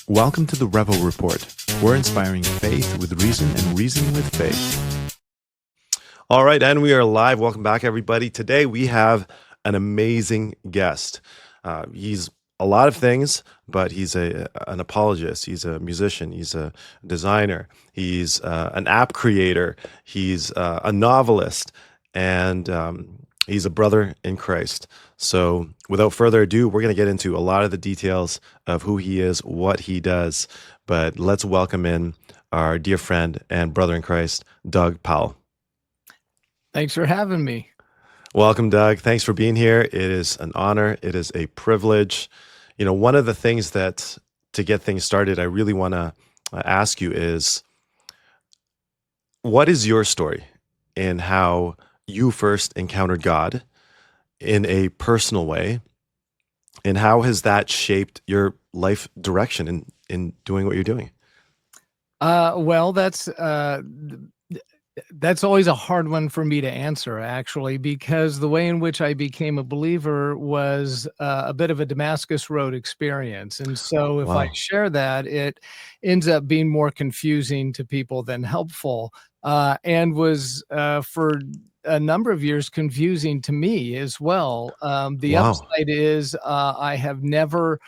Welcome to the Revo Report. We're inspiring faith with reason and reason with faith. All right, and we are live. Welcome back, everybody. Today we have an amazing guest. He's a lot of things, but he's an apologist. He's a musician. He's a designer. He's an app creator. He's a novelist, and he's a brother in Christ. So without further ado, we're going to get into a lot of the details of who he is, what he does. But let's welcome in our dear friend and brother in Christ, Doug Powell. Thanks for having me. Welcome, Doug. Thanks for being here. It is an honor. It is a privilege. You know, one of the things that, to get things started, I really want to ask you is, what is your story in how you first encountered God in a personal way, and how has that shaped your life direction in doing what you're doing? Well, that's always a hard one for me to answer, actually, because the way in which I became a believer was a bit of a Damascus Road experience. And so if I Wow. share that, it ends up being more confusing to people than helpful, and was for a number of years confusing to me as well. The Wow. upside is I have never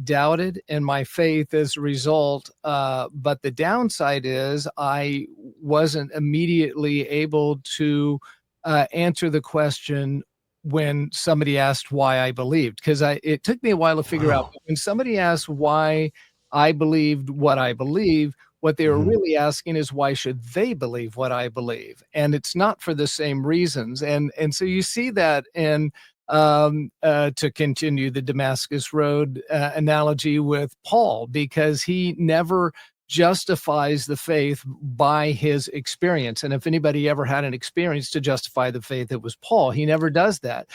doubted in my faith as a result. But the downside is I wasn't immediately able to answer the question when somebody asked why I believed, because it took me a while to figure out. Wow. But when somebody asked why I believed what I believe, what they were Mhm. really asking is, why should they believe what I believe? And it's not for the same reasons. And so you see that in to continue the Damascus Road analogy with Paul, because he never justifies the faith by his experience. And if anybody ever had an experience to justify the faith, it was Paul. He never does that.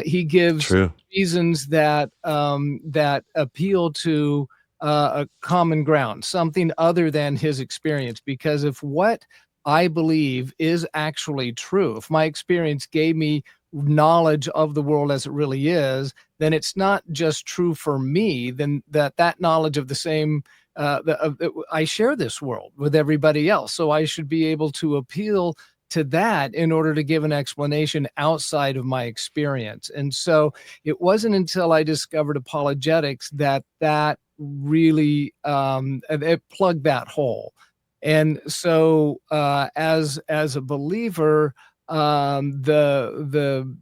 He gives True. reasons that that appeal to a common ground, something other than his experience. Because if what I believe is actually true, if my experience gave me knowledge of the world as it really is, then it's not just true for me, then that knowledge of the same I share this world with everybody else. So I should be able to appeal to that in order to give an explanation outside of my experience. And so it wasn't until I discovered apologetics that really it plugged that hole. And so as a believer, the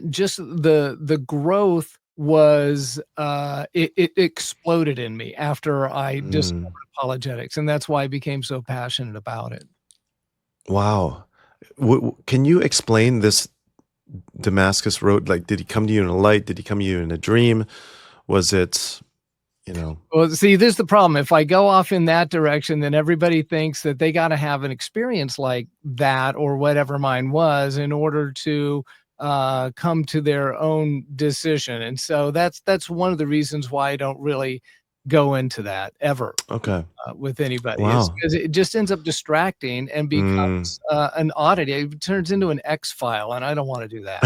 just the growth was it exploded in me after I discovered Mm. apologetics, and that's why I became so passionate about it. Wow. Can you explain this Damascus Road? Like, did he come to you in a light? Did he come to you in a dream? Was it, you know? Well, see, this is the problem. If I go off in that direction, then everybody thinks that they got to have an experience like that or whatever mine was in order to come to their own decision. And so that's one of the reasons why I don't really go into that ever Okay. with anybody, is Wow. because it just ends up distracting and Mm. becomes an oddity. It turns into an X file, and I don't want to do that.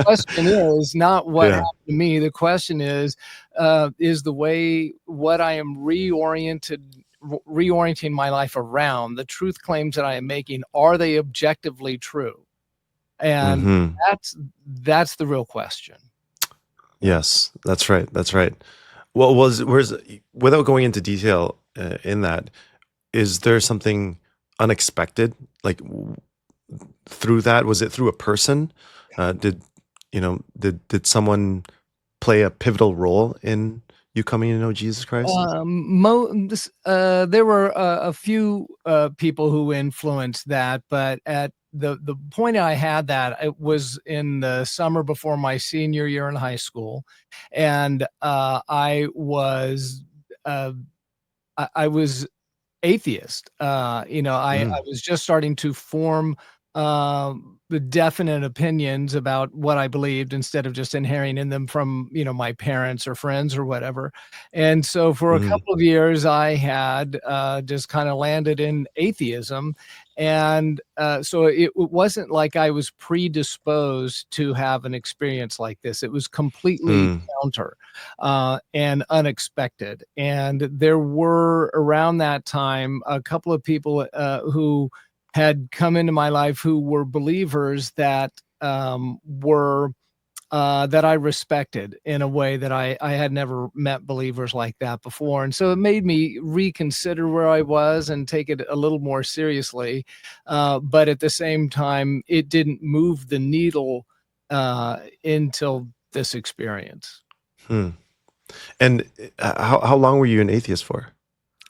Question is not what Yeah. happened to me. The question is the way what I am reorienting my life around, the truth claims that I am making, are they objectively true? And Mhm. that's the real question. Yes, that's right. That's right. Well, without going into detail in that, is there something unexpected like through that? Was it through a person? Did someone play a pivotal role in you coming to know Jesus Christ? There were a few people who influenced that, but at the point I had that, it was in the summer before my senior year in high school, and uh, I was atheist. I Mm. was just starting to form the definite opinions about what I believed instead of just inheriting them from, my parents or friends or whatever. And so for a Mm, couple of years, I had just kind of landed in atheism. And so it wasn't like I was predisposed to have an experience like this. It was completely mm, counter and unexpected. And there were around that time a couple of people who had come into my life who were believers that were that I respected in a way that I had never met believers like that before. And so it made me reconsider where I was and take it a little more seriously. But at the same time, it didn't move the needle until this experience. hmm. And how long were you an atheist for?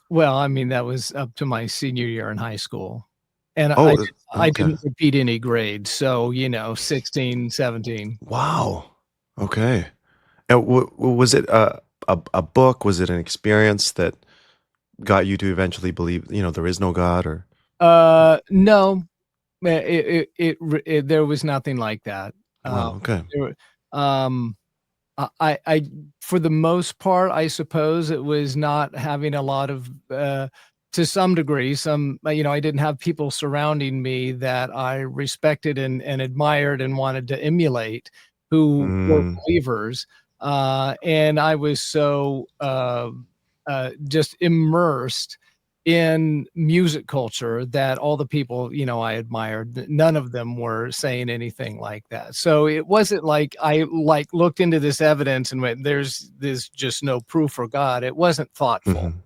Well, I mean, that was up to my senior year in high school. And Oh, I okay. didn't repeat any grades. So, 16, 17. Wow. Okay. And was it a book? Was it an experience that got you to eventually believe, there is no God or No, there was nothing like that. Um, wow, okay. there, um, I for the most part, I suppose it was not having a lot of, to some degree, I didn't have people surrounding me that I respected and admired and wanted to emulate who were Mm, believers. And I was so just immersed in music culture that all the people, I admired, none of them were saying anything like that. So it wasn't like I looked into this evidence and went, there's just no proof for God. It wasn't thoughtful. mhm,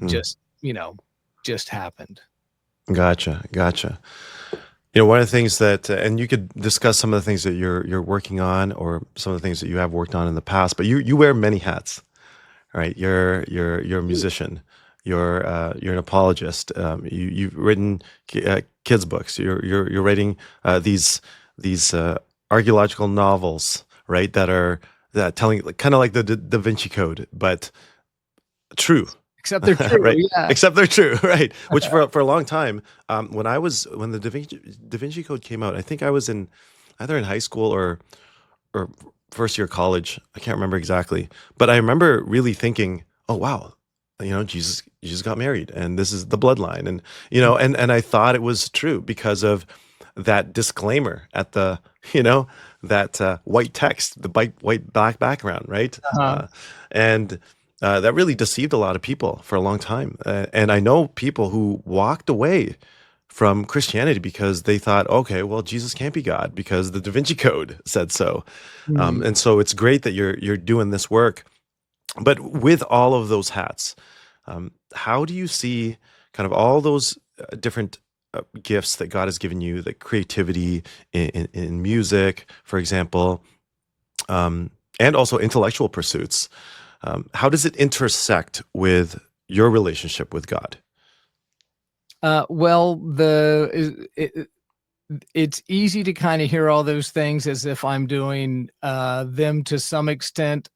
mm. Just happened. Gotcha, gotcha. One of the things that, and you could discuss some of the things that you're working on, or some of the things that you have worked on in the past. But you wear many hats, right? You're a musician. You're an apologist. You've written kids books. You're writing these archaeological novels, right? That telling kind of like the Da Vinci Code, but true, Except they're true. right? Yeah. Except they're true, right? Which for a long time, when the Da Vinci Code came out, I think I was in either in high school or first year college. I can't remember exactly, but I remember really thinking, "Oh wow, Jesus got married, and this is the bloodline," and and I thought it was true because of that disclaimer at the that white text, the white black background, right? Uh-huh. And that really deceived a lot of people for a long time. And I know people who walked away from Christianity because they thought, okay, well, Jesus can't be God because the Da Vinci Code said so. Mhm. And so it's great that you're doing this work. But with all of those hats, how do you see kind of all those different gifts that God has given you, the creativity in music, for example, and also intellectual pursuits? How does it intersect with your relationship with God? Well, it's easy to kind of hear all those things as if I'm doing them to some extent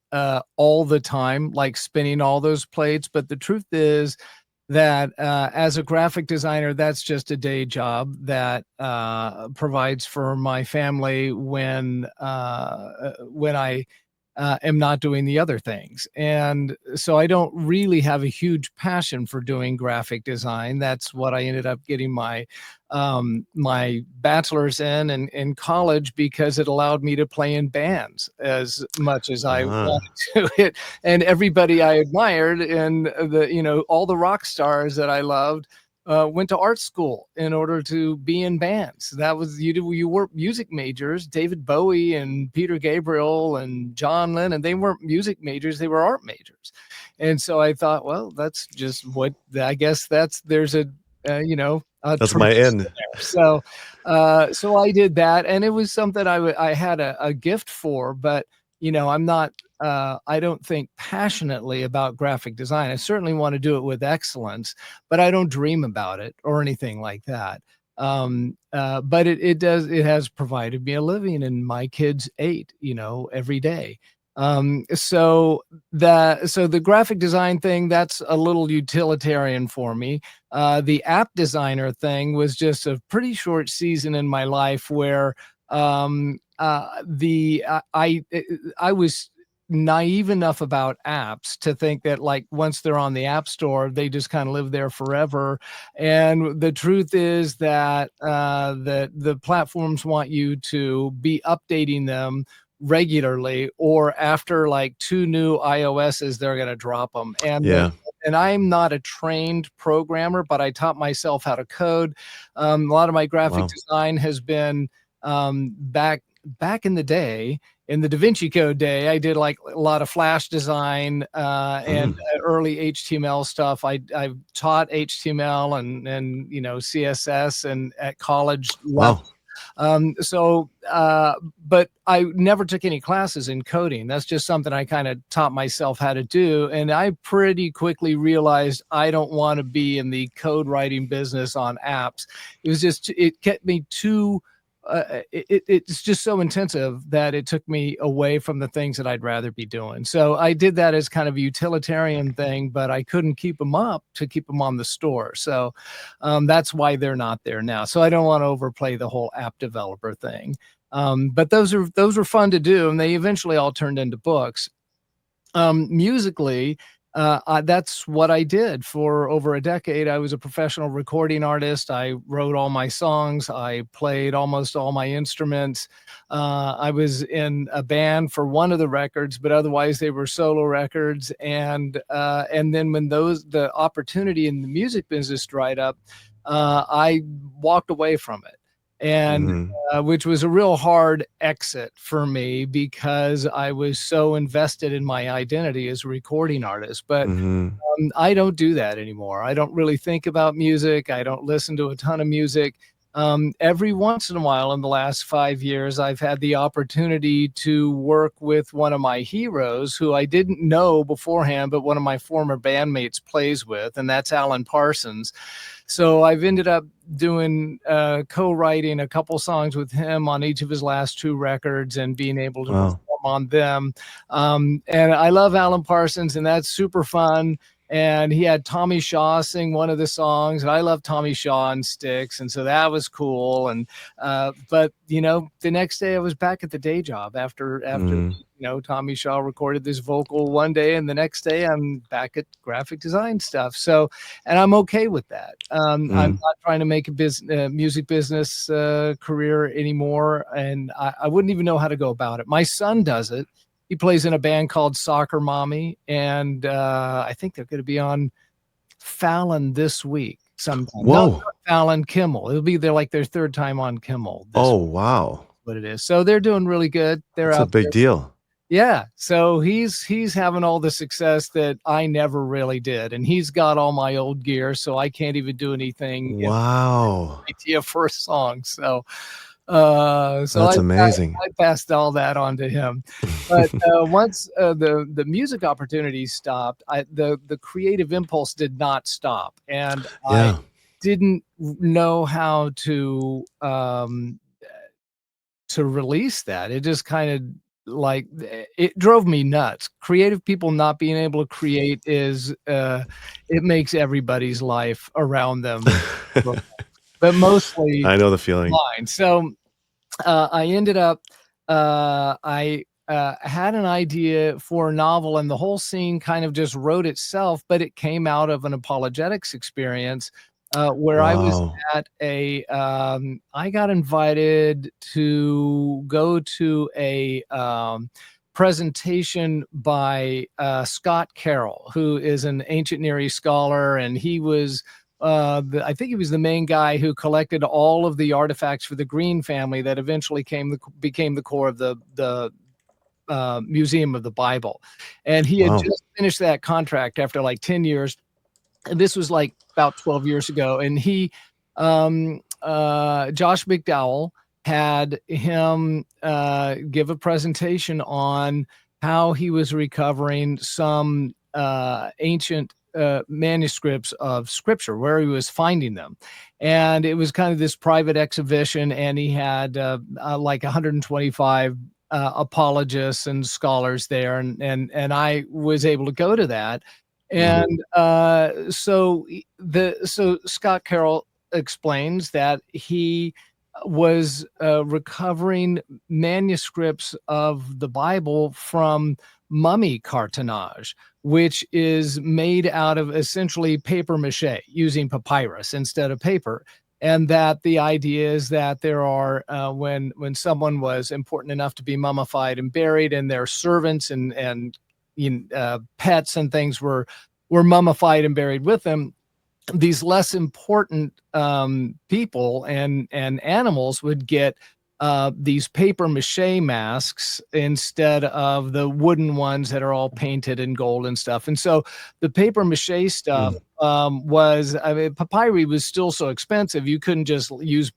all the time, like spinning all those plates. But the truth is that as a graphic designer, that's just a day job that provides for my family when I am not doing the other things. And so I don't really have a huge passion for doing graphic design. That's what I ended up getting my bachelor's in college because it allowed me to play in bands as much as I Ah, wanted to. And everybody I admired and all the rock stars that I loved went to art school in order to be in bands. That was you were music majors. David Bowie and Peter Gabriel and John Lennon, they weren't music majors, they were art majors. And so I thought, well, that's just what I guess there's a that's my tradition end. there. So I did that, and it was something I had a gift for, but I'm not I don't think passionately about graphic design. I certainly want to do it with excellence, but I don't dream about it or anything like that. But it has provided me a living, and my kids ate, every day. So the graphic design thing, that's a little utilitarian for me. The app designer thing was just a pretty short season in my life where I was naive enough about apps to think that, like, once they're on the app store, they just kind of live there forever. And the truth is that the platforms want you to be updating them regularly, or after like 2 new iOSs, they're going to drop them. Yeah. And I'm not a trained programmer, but I taught myself how to code. A lot of my graphic Wow. design has been back in the day, in the Da Vinci Code day. I did like a lot of Flash design and early HTML stuff. I taught HTML and CSS and at college level. Wow. But I never took any classes in coding. That's just something I kind of taught myself how to do. And I pretty quickly realized I don't want to be in the code writing business on apps. It kept me too, it's just so intensive that it took me away from the things that I'd rather be doing. So I did that as kind of a utilitarian thing, but I couldn't keep them up to keep them on the store. So that's why they're not there now. So I don't want to overplay the whole app developer thing. But those are fun to do, and they eventually all turned into books. Musically, that's what I did for over a decade. I was a professional recording artist. I wrote all my songs. I played almost all my instruments. I was in a band for one of the records, but otherwise they were solo records. And then when the opportunity in the music business dried up, I walked away from it. And which was a real hard exit for me because I was so invested in my identity as a recording artist. But I don't do that anymore. I don't really think about music. I don't listen to a ton of music. Every once in a while in the last 5 years, I've had the opportunity to work with one of my heroes who I didn't know beforehand, but one of my former bandmates plays with, and that's Alan Parsons. So I've ended up doing co-writing a couple songs with him on each of his last 2 records and being able to perform on them. And I love Alan Parsons, and that's super fun. And he had Tommy Shaw sing one of the songs, and I love Tommy Shaw and Styx, and so that was cool. And but the next day I was back at the day job after Tommy Shaw recorded this vocal one day, and the next day I'm back at graphic design stuff. So, and I'm okay with that. I'm not trying to make a music business career anymore, and I wouldn't even know how to go about it. My son does it. He plays in a band called Soccer Mommy, and I think they're going to be on Fallon this week sometime. Whoa. No, not Fallon, Kimmel. It'll be their 3rd time on Kimmel. Oh, wow. What it is. So they're doing really good. That's a big deal. Yeah. So he's having all the success that I never really did. And he's got all my old gear, so I can't even do anything. Wow. Idea for a song. So that's amazing. I passed all that on to him. But once the music opportunities stopped, the creative impulse did not stop. And I didn't know how to release that. It just kind of it drove me nuts. Creative people not being able to create is it makes everybody's life around them. But mostly I know the feeling. Mine. So I ended up I had an idea for a novel, and the whole scene kind of just wrote itself, but it came out of an apologetics experience where I was at I got invited to go to a presentation by Scott Carroll, who is an ancient Near East scholar, and he was I think he was the main guy who collected all of the artifacts for the Green family that eventually became the core of the Museum of the Bible. And he had just finished that contract after like 10 years. And this was like about 12 years ago. And he, Josh McDowell, had him give a presentation on how he was recovering some ancient manuscripts of scripture, where he was finding them. And it was kind of this private exhibition, and he had like 125 apologists and scholars there, and I was able to go to that. Mhm. And so Scott Carroll explains that he was recovering manuscripts of the Bible from mummy cartonnage, which is made out of essentially paper mache using papyrus instead of paper. And that the idea is that there are when someone was important enough to be mummified and buried, and their servants and pets and things were mummified and buried with them, these less important people and animals would get these paper mache masks instead of the wooden ones that are all painted in gold and stuff. And so the paper mache stuff Mm. I mean, papyri was still so expensive, you couldn't just use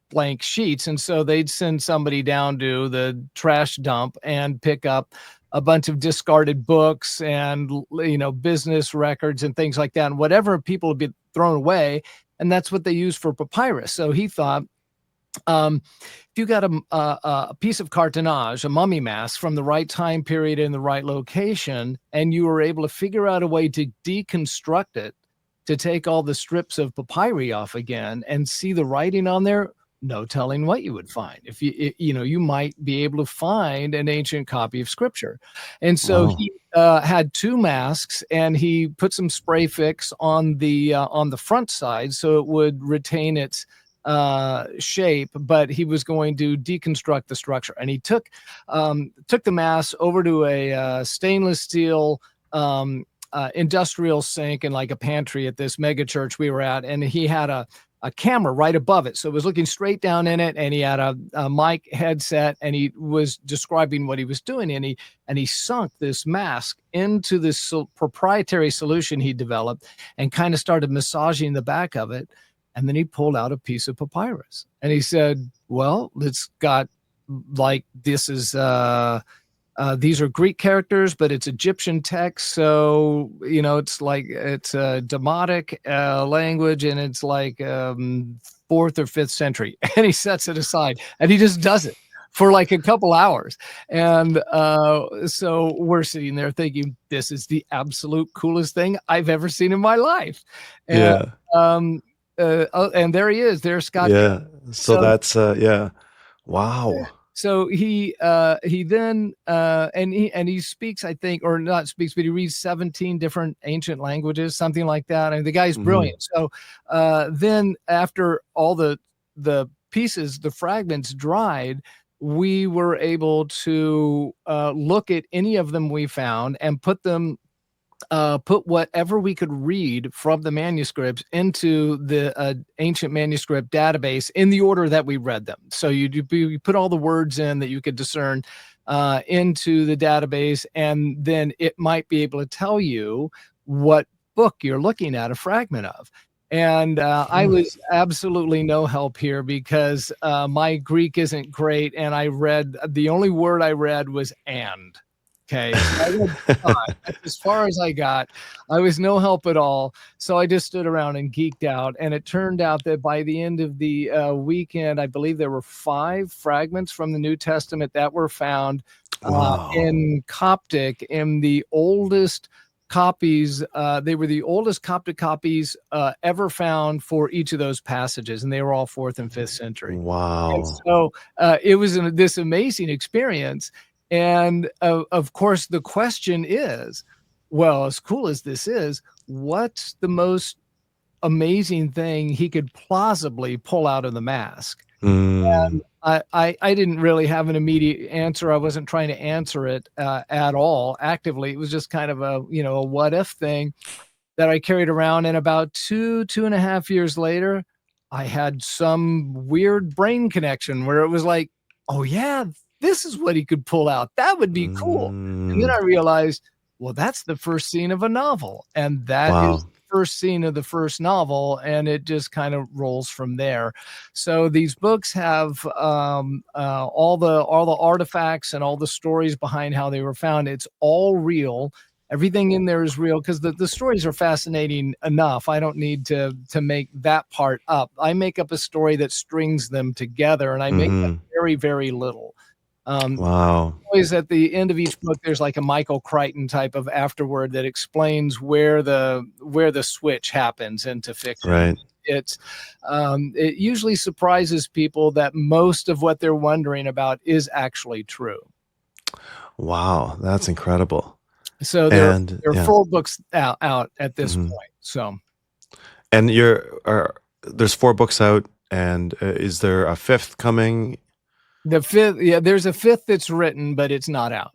blank sheets. And so they'd send somebody down to the trash dump and pick up a bunch of discarded books and business records and things like that, and whatever people would be thrown away, and that's what they use for papyrus. So he thought, if you got a piece of cartonnage, a mummy mask from the right time period in the right location, and you were able to figure out a way to deconstruct it, to take all the strips of papyri off again and see the writing on there, no telling what you would find. If you might be able to find an ancient copy of scripture. And so Wow. he had two masks, and he put some spray fix on the front side so it would retain its shape, but he was going to deconstruct the structure. And he took the mask over to a stainless steel industrial sink in like a pantry at this mega church we were at, and he had a camera right above it, so it was looking straight down in it, and he had a mic headset, and he was describing what he was doing, and he sunk this mask into this proprietary solution he developed, and kind of started massaging the back of it, and then he pulled out a piece of papyrus, and he said, well, it's got like, this is these are Greek characters, but it's Egyptian text. So, it's a Demotic language, and it's like 4th or 5th century. And he sets it aside, and he just does it for like a couple hours. And so we're sitting there thinking, this is the absolute coolest thing I've ever seen in my life. And, Yeah. and there he is, there's Scott. Yeah. So So that's yeah. Wow. So he then and he speaks, I think, or not speaks, but he reads 17 different ancient languages, something like that. And the guy's Mhm. brilliant. So then after all the pieces, the fragments dried, we were able to look at any of them we found and put whatever we could read from the manuscripts into the ancient manuscript database in the order that we read them. So you put all the words in that you could discern into the database, and then it might be able to tell you what book you're looking at a fragment of. And I Hmm. was absolutely no help here because my Greek isn't great, and the only word I read was "and." Okay, so I read that's as far as I got. I was no help at all. So I just stood around and geeked out. And it turned out that by the end of the weekend, I believe there were 5 fragments from the New Testament that were found Wow. in Coptic, in the oldest copies. They were the oldest Coptic copies ever found for each of those passages. And they were all 4th and 5th century. And Wow. so it was this amazing experience. And of course, the question is, well, as cool as this is, what's the most amazing thing he could plausibly pull out of the mask? Mm. And I didn't really have an immediate answer. I wasn't trying to answer it at all actively. It was just kind of a what if thing that I carried around. And about 2.5 years later, I had some weird brain connection where it was like, oh yeah, this is what he could pull out. That would be cool. And then Mm. I realized, well, that's the first scene of a novel. And that is Wow. the first scene of the first novel. And it just kind of rolls from there. So these books have all the artifacts and all the stories behind how they were found. It's all real. Everything in there is real because the stories are fascinating enough. I don't need to make that part up. I make up a story that strings them together, and I make up Mhm. very, very little. Wow. Always at the end of each book, there's like a Michael Crichton type of afterword that explains where the switch happens into fiction. Right. It usually surprises people that most of what they're wondering about is actually true. Wow. That's incredible. So there And are yeah. 4 books out at this Mhm. point. So And there's 4 books out, and is there a 5th coming? the 5th, yeah, there's a 5th that's written, but it's not out.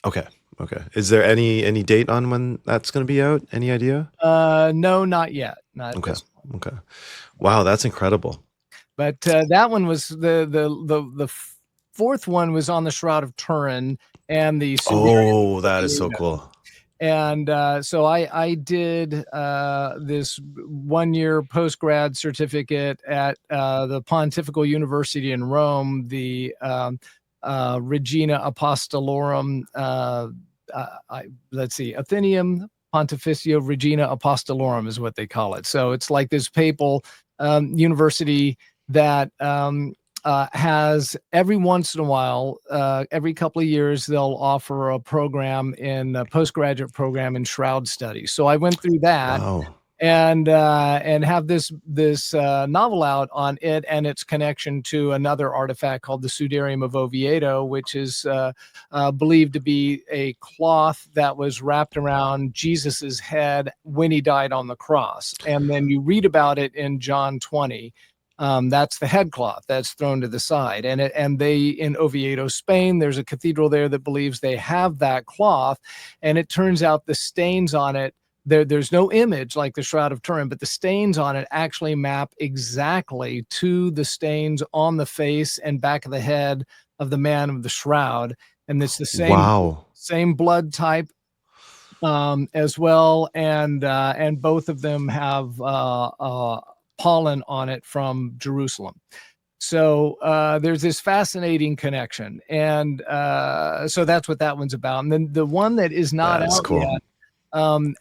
Okay. Okay. Is there any date on when that's going to be out? Any idea? No, not yet. Not at Okay. this point. Okay. Wow, that's incredible. But that one was the 4th one was on the Shroud of Turin and the Sudarium Oh, of that is so Oviedo. cool. And so I did this 1-year postgrad certificate at the Pontifical University in Rome, the Regina Apostolorum. Let's see, Athenaeum Pontificio Regina Apostolorum is what they call it. So it's like this papal university that has every once in a while, every couple of years, they'll offer a program in a postgraduate program in shroud studies. So I went through that Wow. and have this novel out on it and its connection to another artifact called the Sudarium of Oviedo, which is believed to be a cloth that was wrapped around Jesus's head when he died on the cross. And then you read about it in John 20. That's the headcloth that's thrown to the side, and they in Oviedo, Spain, there's a cathedral there that believes they have that cloth, and it turns out the stains on it. There's no image like the Shroud of Turin, but the stains on it actually map exactly to the stains on the face and back of the head of the man of the shroud, and it's the same blood type as well, and both of them have pollen on it from Jerusalem. So there's this fascinating connection, and so that's what that one's about. And then the one that is not out yet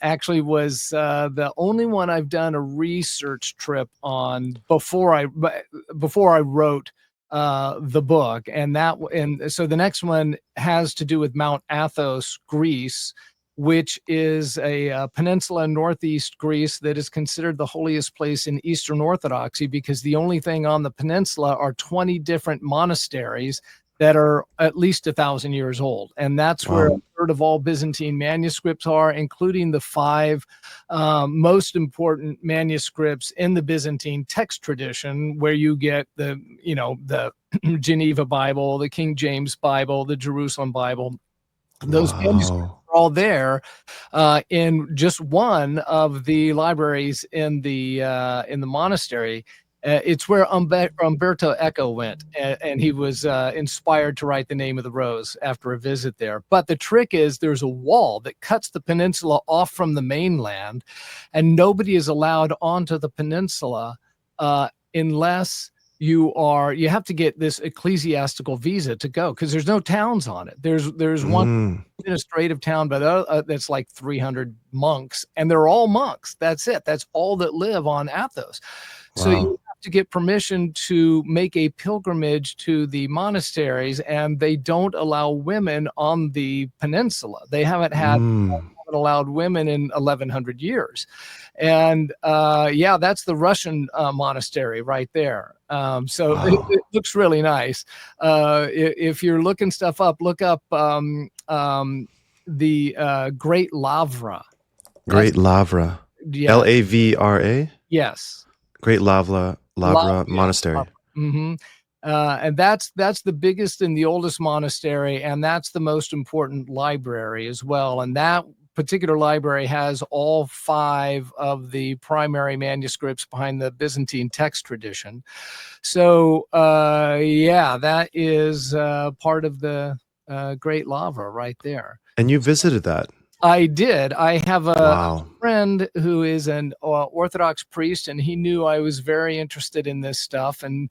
actually was the only one I've done a research trip on before I wrote the book, and so the next one has to do with Mount Athos, Greece, which is a peninsula in northeast Greece that is considered the holiest place in Eastern Orthodoxy, because the only thing on the peninsula are 20 different monasteries that are at least 1,000 years old. And that's where a third of all Byzantine manuscripts are, including the 5 most important manuscripts in the Byzantine text tradition, where you get the Geneva Bible, the King James Bible, the Jerusalem Bible. Those manuscripts are all there in just one of the libraries in the monastery. It's where Umberto Eco went, and he was inspired to write The Name of the Rose after a visit there. But the trick is there's a wall that cuts the peninsula off from the mainland, and nobody is allowed onto the peninsula unless you have to get this ecclesiastical visa to go, because there's no towns on it. There's one administrative town, but that's like 300 monks, and they're all monks. That's it. That's all that live on Athos. So you have to get permission to make a pilgrimage to the monasteries, and they don't allow women on the peninsula. They haven't allowed women in 1100 years. And that's the Russian monastery right there. It looks really nice. If you're looking stuff up, look up the Great Lavra. Great Lavra. Yeah. Lavra? Yes. Great Lavra Monastery. Mm-hmm. And that's the biggest and the oldest monastery, and that's the most important library as well. And that particular library has all 5 of the primary manuscripts behind the Byzantine text tradition. So that is part of the Great Lavra right there. And you visited that? I did. I have a friend who is an Orthodox priest, and he knew I was very interested in this stuff and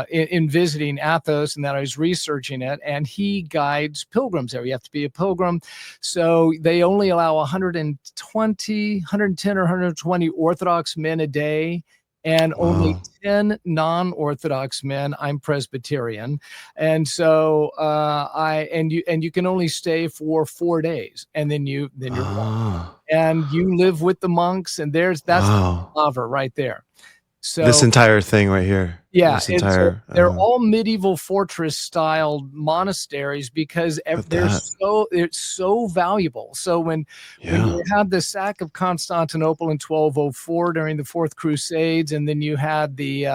in visiting Athos, and that I was researching it. And he guides pilgrims there. You have to be a pilgrim. So they only allow 110 or 120 Orthodox men a day. and only Wow. 10 non-Orthodox men. I'm Presbyterian, and so you can only stay for 4 days, and then you're gone. Ah. And you live with the monks, and that's Wow. lava right there. This So entire thing right here. yeah, This and so entire they're all medieval fortress style monasteries because look at that. it's so valuable. So when Yeah. you had the sack of Constantinople in 1204 during the Fourth Crusades, and then you had the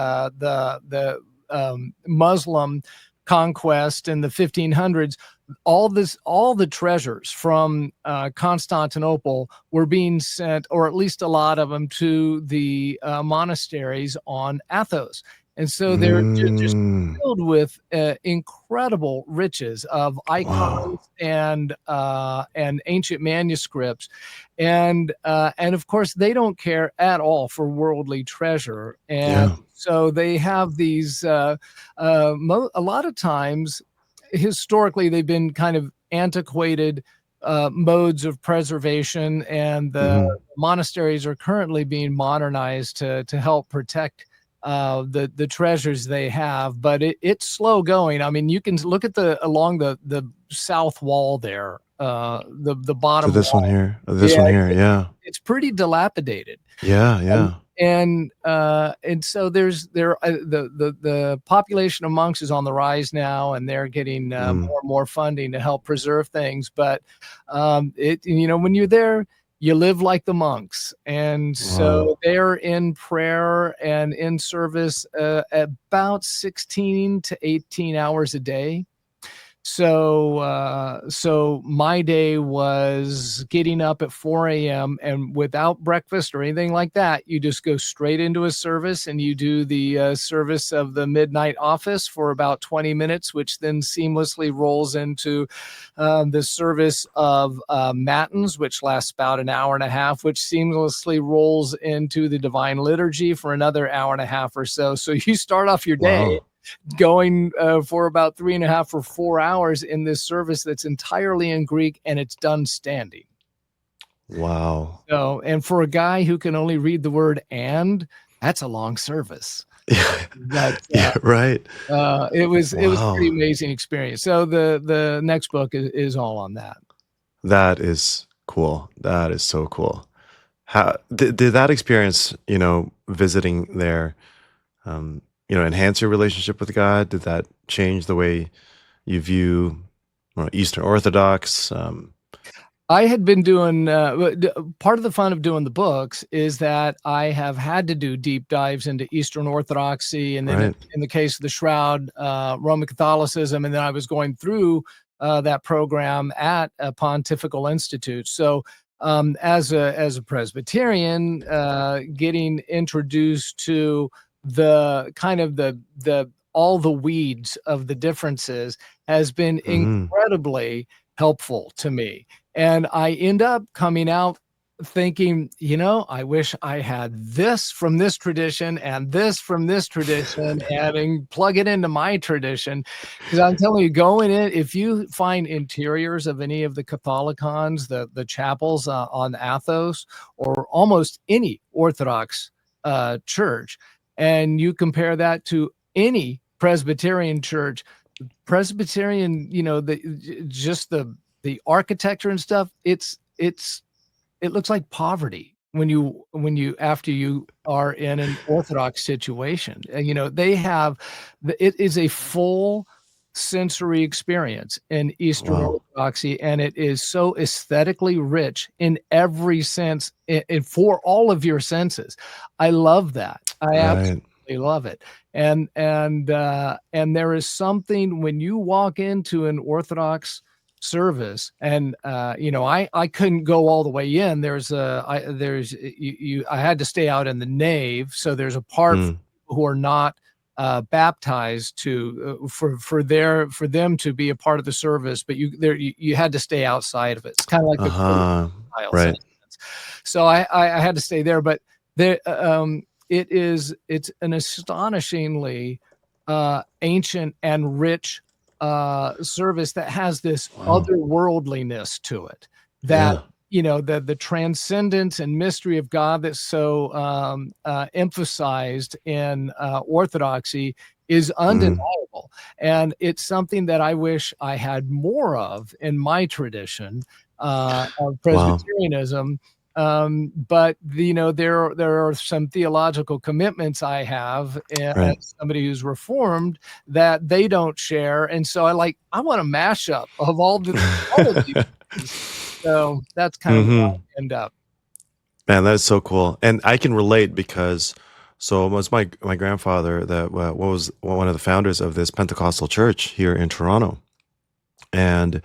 Muslim conquest in the 1500s, all the treasures from Constantinople were being sent, or at least a lot of them, to the monasteries on Athos. And so they're just Mm. filled with incredible riches of Wow. icons and ancient manuscripts, and of course they don't care at all for worldly treasure, and Yeah. so they have these. A lot of times, historically, they've been kind of antiquated modes of preservation, and the Mhm. monasteries are currently being modernized to help protect the treasures they have. But it's slow going. I mean, you can look at along the south wall there, the To bottom this one wall. here. This Yeah, one here. Yeah. it's pretty dilapidated. Yeah. And Yeah. so the population of monks is on the rise now, and they're getting Mm. more and more funding to help preserve things. But when you're there, you live like the monks, and so Wow. they're in prayer and in service about 16 to 18 hours a day. So my day was getting up at 4 a.m. and without breakfast or anything like that, you just go straight into a service, and you do the service of the midnight office for about 20 minutes, which then seamlessly rolls into the service of matins, which lasts about an hour and a half, which seamlessly rolls into the divine liturgy for another hour and a half or so. So you start off your day Wow. going for about 3.5 or 4 hours in this service that's entirely in Greek, and it's done standing. Wow. So, and for a guy who can only read the word "and," that's a long service. Yeah. But Yeah. Right. it was a pretty Wow. amazing experience. So the next book is all on that. That is cool. That is so cool. How did that experience, visiting there, enhance your relationship with God? Did that change the way you view Eastern Orthodox? I had been doing part of the fun of doing the books is that I have had to do deep dives into Eastern Orthodoxy, and then Right. in the case of the Shroud, Roman Catholicism, and then I was going through that program at a Pontifical Institute. So as a Presbyterian, getting introduced to the kind of the all the weeds of the differences has been Mhm. incredibly helpful to me. And I end up coming out thinking, I wish I had this from this tradition and this from this tradition, and plug it into my tradition. Because I'm telling you, going in, if you find interiors of any of the Catholicons, the chapels on Athos, or almost any Orthodox church, and you compare that to any Presbyterian church, Presbyterian, just the architecture and stuff, it looks like poverty when you after you are in an Orthodox situation. They have it is a full sensory experience in Eastern Wow. Orthodoxy, and it is so aesthetically rich in every sense, for all of your senses. I love that. I Right. absolutely love it. And there is something when you walk into an Orthodox service, and I couldn't go all the way in. I had to stay out in the nave, so there's a part for Mm. people who are not baptized to for them to be a part of the service, but you had to stay outside of it. It's kind of like the Uh-huh. aisles in a Right. sense. So I had to stay there, but there it's an astonishingly ancient and rich service that has this Wow. otherworldliness to it that Yeah. the transcendence and mystery of God that's so emphasized in Orthodoxy is undeniable. And it's something that I wish I had more of in my tradition of Presbyterianism. But there are some theological commitments I have as somebody who's Reformed that they don't share, and so I want a mashup of all of these things. So that's kind of where I end up. Man, that's so cool, and I can relate because so it was my grandfather that was one of the founders of this Pentecostal church here in Toronto, and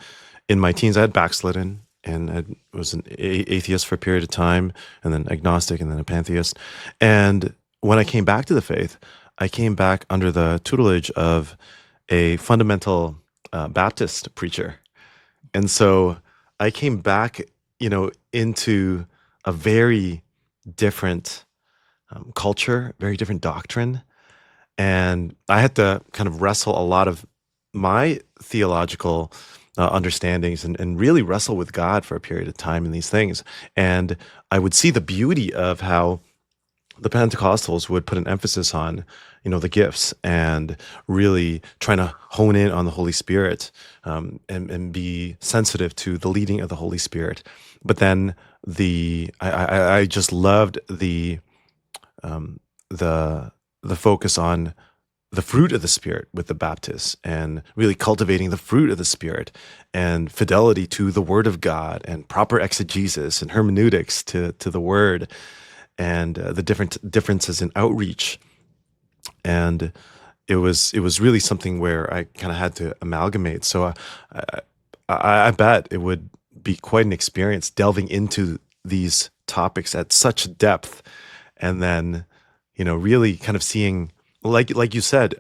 in my teens I had backslidden. And I was an atheist for a period of time, and then agnostic, and then a pantheist. And when I came back to the faith, I came back under the tutelage of a fundamental Baptist preacher. And so I came back, into a very different culture, very different doctrine. And I had to kind of wrestle a lot of my theological understandings and really wrestle with God for a period of time in these things. And I would see the beauty of how the Pentecostals would put an emphasis on, the gifts and really trying to hone in on the Holy Spirit and be sensitive to the leading of the Holy Spirit. But then I just loved the focus on the fruit of the Spirit with the Baptists and really cultivating the fruit of the Spirit and fidelity to the Word of God and proper exegesis and hermeneutics to the Word and the differences in outreach. And it was really something where I kind of had to amalgamate. So I bet it would be quite an experience delving into these topics at such depth, and then really kind of seeing, like you said,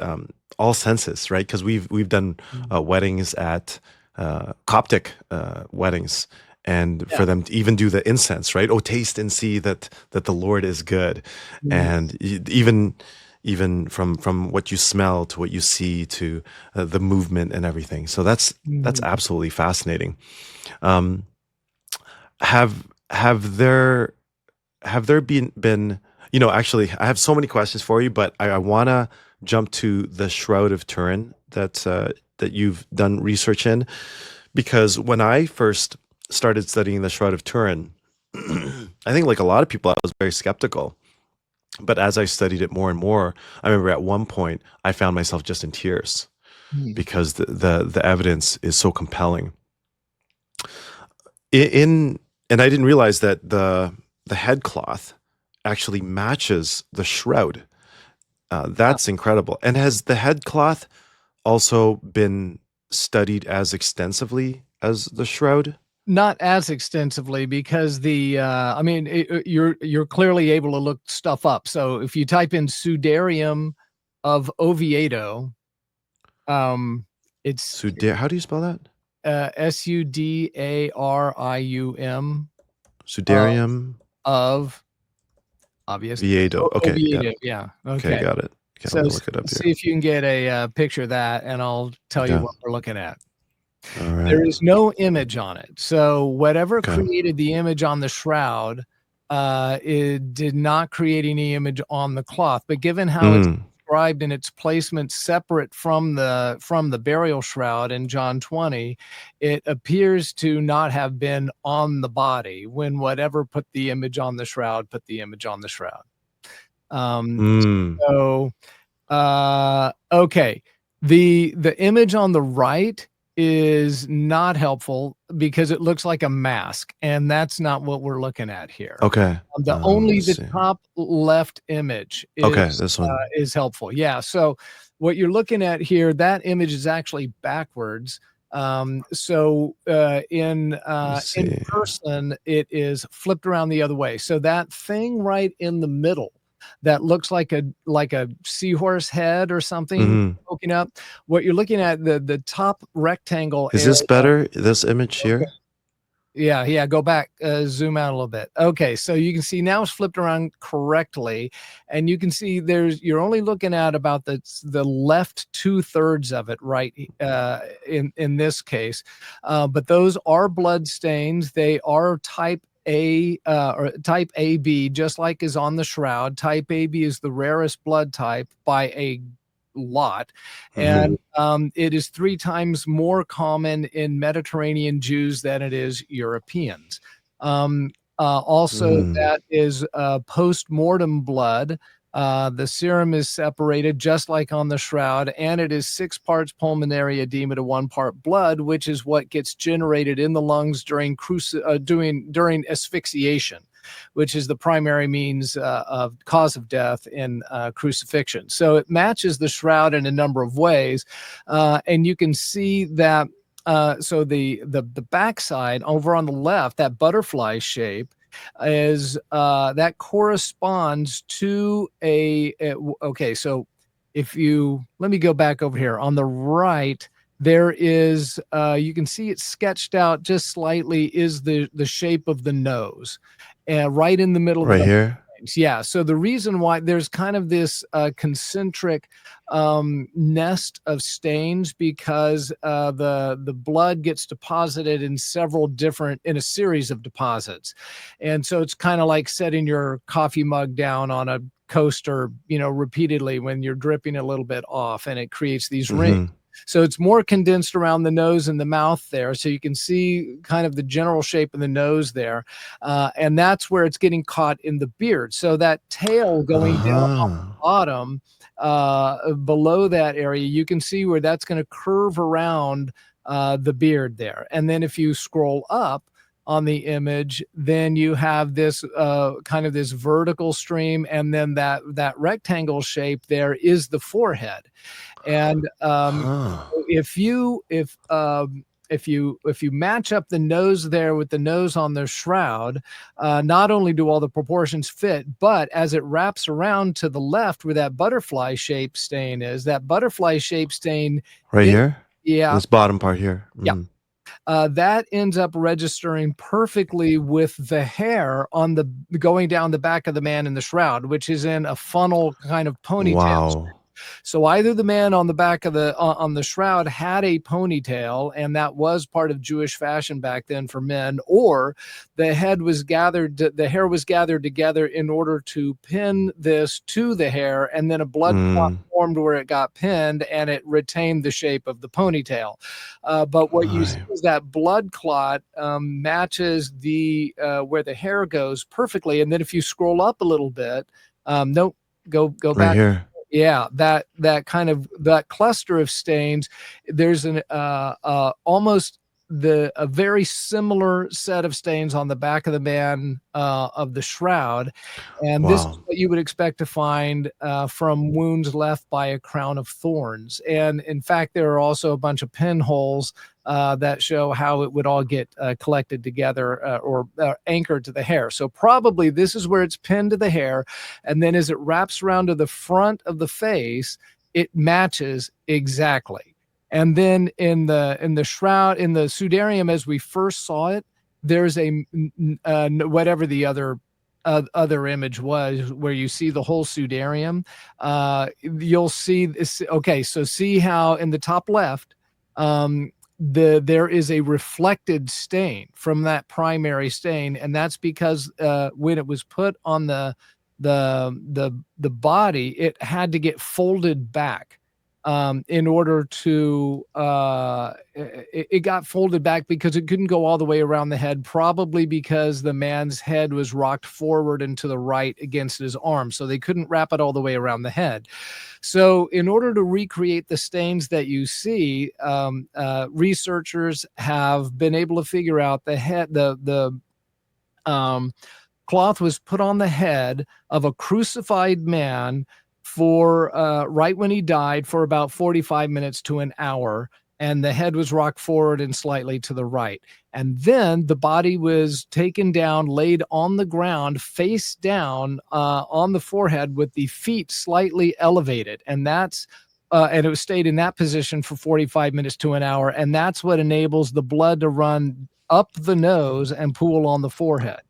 all senses, right? Because we've done weddings at Coptic weddings, and for them to even do the incense, right? Oh, taste and see that the Lord is good, and even from what you smell to what you see to the movement and everything. So that's absolutely fascinating. Have there been actually, I have so many questions for you, but I want to jump to the Shroud of Turin that you've done research in, because when I first started studying the Shroud of Turin, I think like a lot of people, I was very skeptical. But as I studied it more and more, I remember at one point I found myself just in tears because the evidence is so compelling. And I didn't realize that the headcloth actually matches the shroud. That's incredible. And has the headcloth also been studied as extensively as the shroud? Not as extensively, because you're clearly able to look stuff up. So if you type in Sudarium of Oviedo, it's How do you spell that? Sudarium. Sudarium of obviously Oviedo. Okay, Oviedo. Yeah. Okay, got it. Okay, So let me look it up see here. if you can get a picture of that, and I'll tell you what we're looking at. All right. There is no image on it. So whatever created the image on the shroud, it did not create any image on the cloth. But given how it's described in its placement separate from the burial shroud in John 20, it appears to not have been on the body when whatever put the image on the shroud put the image on the shroud. Okay. The image on the right is not helpful because it looks like a mask, and that's not what we're looking at here. Okay. The top left image is this one is helpful. Yeah. So what you're looking at here, that image is actually backwards. In person, it is flipped around the other way. So that thing right in the middle that looks like a seahorse head or something poking up. What you're looking at, the top rectangle. Is this better? This image here? Yeah. Go back, zoom out a little bit. Okay, so you can see now it's flipped around correctly, and you can see you're only looking at about the left 2/3 of it, right? In this case, but those are blood stains. They are type A or type AB, just like is on the shroud. Type AB is the rarest blood type by a lot, Hmm. and it is 3 times more common in Mediterranean Jews than it is Europeans. Also, Mm. that is post-mortem blood. The serum is separated just like on the shroud, and it is 6 parts pulmonary edema to 1 part blood, which is what gets generated in the lungs during asphyxiation, which is the primary means of cause of death in crucifixion. So it matches the shroud in a number of ways, and you can see that. So the backside over on the left, that butterfly shape, is that corresponds to okay. So if you let me go back over here on the right, there is you can see it sketched out just slightly is the shape of the nose, and right in the middle of the Right nose. here. Yeah, so the reason why there's kind of this concentric nest of stains, because the blood gets deposited in a series of deposits, and so it's kind of like setting your coffee mug down on a coaster, repeatedly when you're dripping a little bit off, and it creates these rings. Hmm. So it's more condensed around the nose and the mouth there. So you can see kind of the general shape of the nose there. And that's where it's getting caught in the beard. So that tail going down on the Uh-huh. bottom, below that area, you can see where that's going to curve around the beard there. And then if you scroll up on the image, then you have this kind of this vertical stream, and then that rectangle shape there is the forehead. And Huh. if you match up the nose there with the nose on the shroud, not only do all the proportions fit, but as it wraps around to the left where that butterfly shape stain is, that butterfly shape stain, Right it, here. yeah, This bottom part here. yeah, Mm. that ends up registering perfectly with the hair on the going down the back of the man in the shroud, which is in a funnel kind of ponytail. Wow. So either the man on the back of on the shroud had a ponytail, and that was part of Jewish fashion back then for men, or the hair was gathered together in order to pin this to the hair, and then a blood clot Mm. formed where it got pinned, and it retained the shape of the ponytail. But what you see My. is that blood clot matches the where the hair goes perfectly, and then if you scroll up a little bit, nope, go Right back. here. Yeah, that kind of that cluster of stains, there's an almost a very similar set of stains on the back of the man of the shroud, and this is Wow. what you would expect to find from wounds left by a crown of thorns. And in fact, there are also a bunch of pinholes that show how it would all get collected together or anchored to the hair. So probably this is where it's pinned to the hair, and then as it wraps around to the front of the face, it matches exactly. And then in the shroud, in the Sudarium as we first saw it, there's whatever the other image was where you see the whole Sudarium. You'll see this. Okay, so see how in the top left, there is a reflected stain from that primary stain, and that's because when it was put on the body, it had to get folded back in order to it got folded back because it couldn't go all the way around the head, probably because the man's head was rocked forward and to the right against his arm, so they couldn't wrap it all the way around the head. So in order to recreate the stains that you see, researchers have been able to figure out the cloth was put on the head of a crucified man for right when he died for about 45 minutes to an hour, and the head was rocked forward and slightly to the right. And then the body was taken down, laid on the ground, face down on the forehead with the feet slightly elevated. And and it was stayed in that position for 45 minutes to an hour. And that's what enables the blood to run up the nose and pool on the forehead.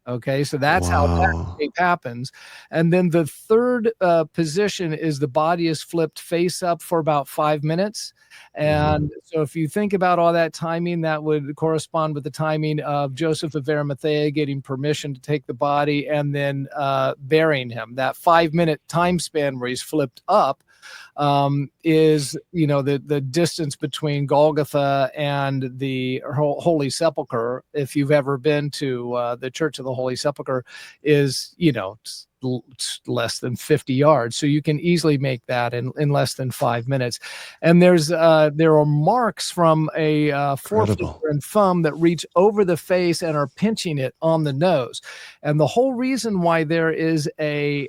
Okay, so that's how that Wow. shape happens. And then the third position is the body is flipped face up for about 5 minutes. And so if you think about all that timing, that would correspond with the timing of Joseph of Arimathea getting permission to take the body and then burying him. That 5-minute time span where he's flipped up is, you know, the distance between Golgotha and the Holy Sepulchre. If you've ever been to the Church of the Holy Sepulchre, is, you know, less than 50 yards, so you can easily make that in less than 5 minutes. And there are marks from a forefinger Incredible. and thumb that reach over the face and are pinching it on the nose. And the whole reason why there is a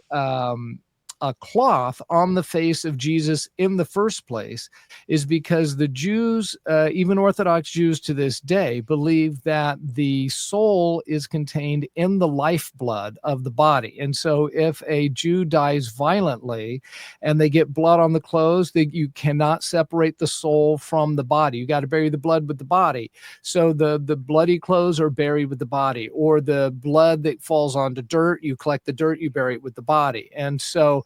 cloth on the face of Jesus in the first place is because the Jews, even Orthodox Jews to this day, believe that the soul is contained in the lifeblood of the body. And so if a Jew dies violently and they get blood on the clothes, that you cannot separate the soul from the body. You got to bury the blood with the body. So the bloody clothes are buried with the body, or the blood that falls onto dirt, you collect the dirt, you bury it with the body. And so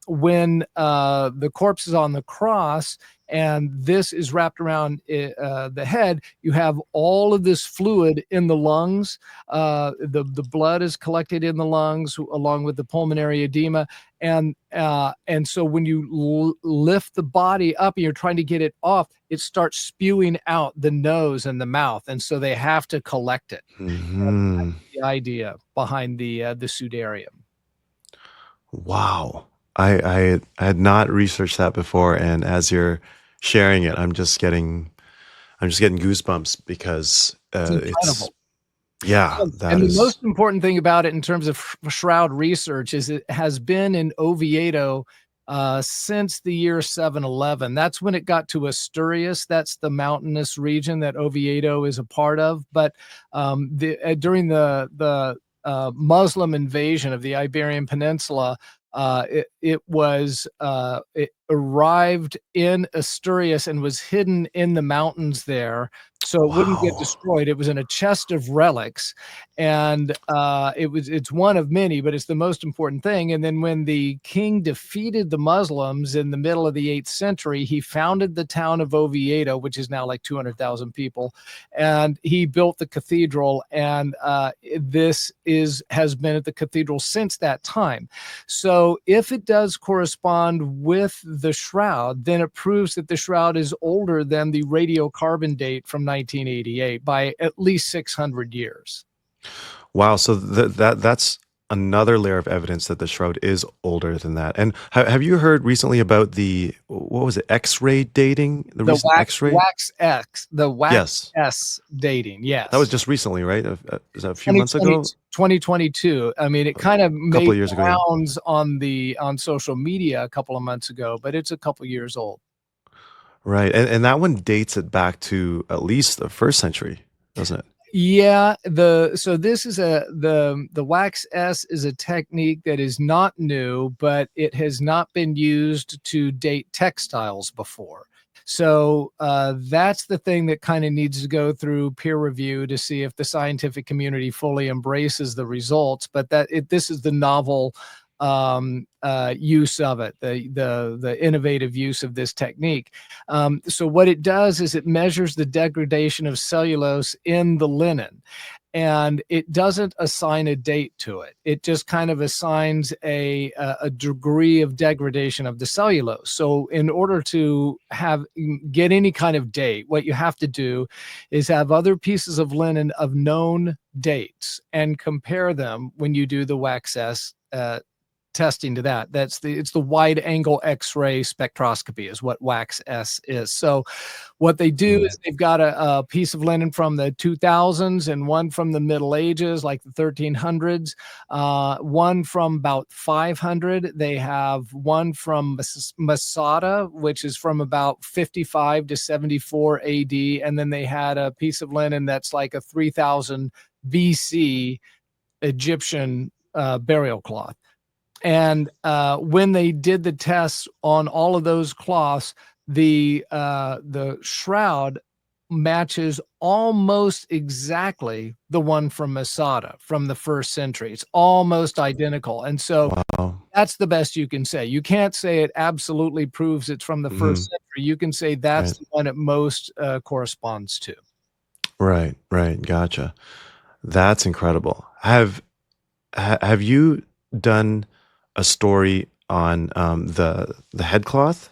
when the corpse is on the cross and this is wrapped around the head, you have all of this fluid in the lungs. The blood is collected in the lungs along with the pulmonary edema. And so when you lift the body up and you're trying to get it off, it starts spewing out the nose and the mouth. And so they have to collect it. Hmm. That's the idea behind the Sudarium. Wow. I had not researched that before, and as you're sharing it, I'm just getting goosebumps because It's it's incredible. yeah, that And the is most important thing about it in terms of shroud research is it has been in Oviedo since the year 711. That's when it got to Asturias. That's the mountainous region that Oviedo is a part of. But during the Muslim invasion of the Iberian Peninsula, it arrived in Asturias and was hidden in the mountains there, so it wouldn't get wow. destroyed. It was in a chest of relics, and it's one of many, but it's the most important thing. And then when the king defeated the Muslims in the middle of the 8th century, he founded the town of Oviedo, which is now like 200,000 people, and he built the cathedral. And this has been at the cathedral since that time. So if it does correspond with the shroud, then it proves that the shroud is older than the radiocarbon date from 1988 by at least 600 years. Wow, so that's another layer of evidence that the shroud is older than that. And have you heard recently about the what was it, X-ray dating? The The recent X-ray? wax Yes. S dating, That was yes. just recently, right? Is that a few months 2020 ago? 2022. I mean, it A kind of couple made of years the ago, yeah. rounds on social media a couple of months ago, but it's a couple years old. Right. And that one dates it back to at least the first century, doesn't it? Yeah, so this is the wax S is a technique that is not new, but it has not been used to date textiles before. So that's the thing that kind of needs to go through peer review to see if the scientific community fully embraces the results. But this is the novel use of it, the innovative use of this technique. So what it does is it measures the degradation of cellulose in the linen, and it doesn't assign a date to it. It just kind of assigns a degree of degradation of the cellulose. So in order to get any kind of date, what you have to do is have other pieces of linen of known dates and compare them when you do the wax S testing to that. It's the wide angle X-ray spectroscopy is what wax S is. So what they do Mm. is they've got a piece of linen from the 2000s and one from the Middle Ages, like the 1300s, one from about 500. They have one from Masada, which is from about 55 to 74 AD. And then they had a piece of linen that's like a 3000 BC Egyptian burial cloth. And when they did the tests on all of those cloths, the shroud matches almost exactly the one from Masada from the 1st century. It's almost identical. And so Wow. that's the best you can say. You can't say it absolutely proves it's from the 1st century. You can say that's Right. the one it most corresponds to. Right. Right. Gotcha. That's incredible. Have you done a story on the headcloth?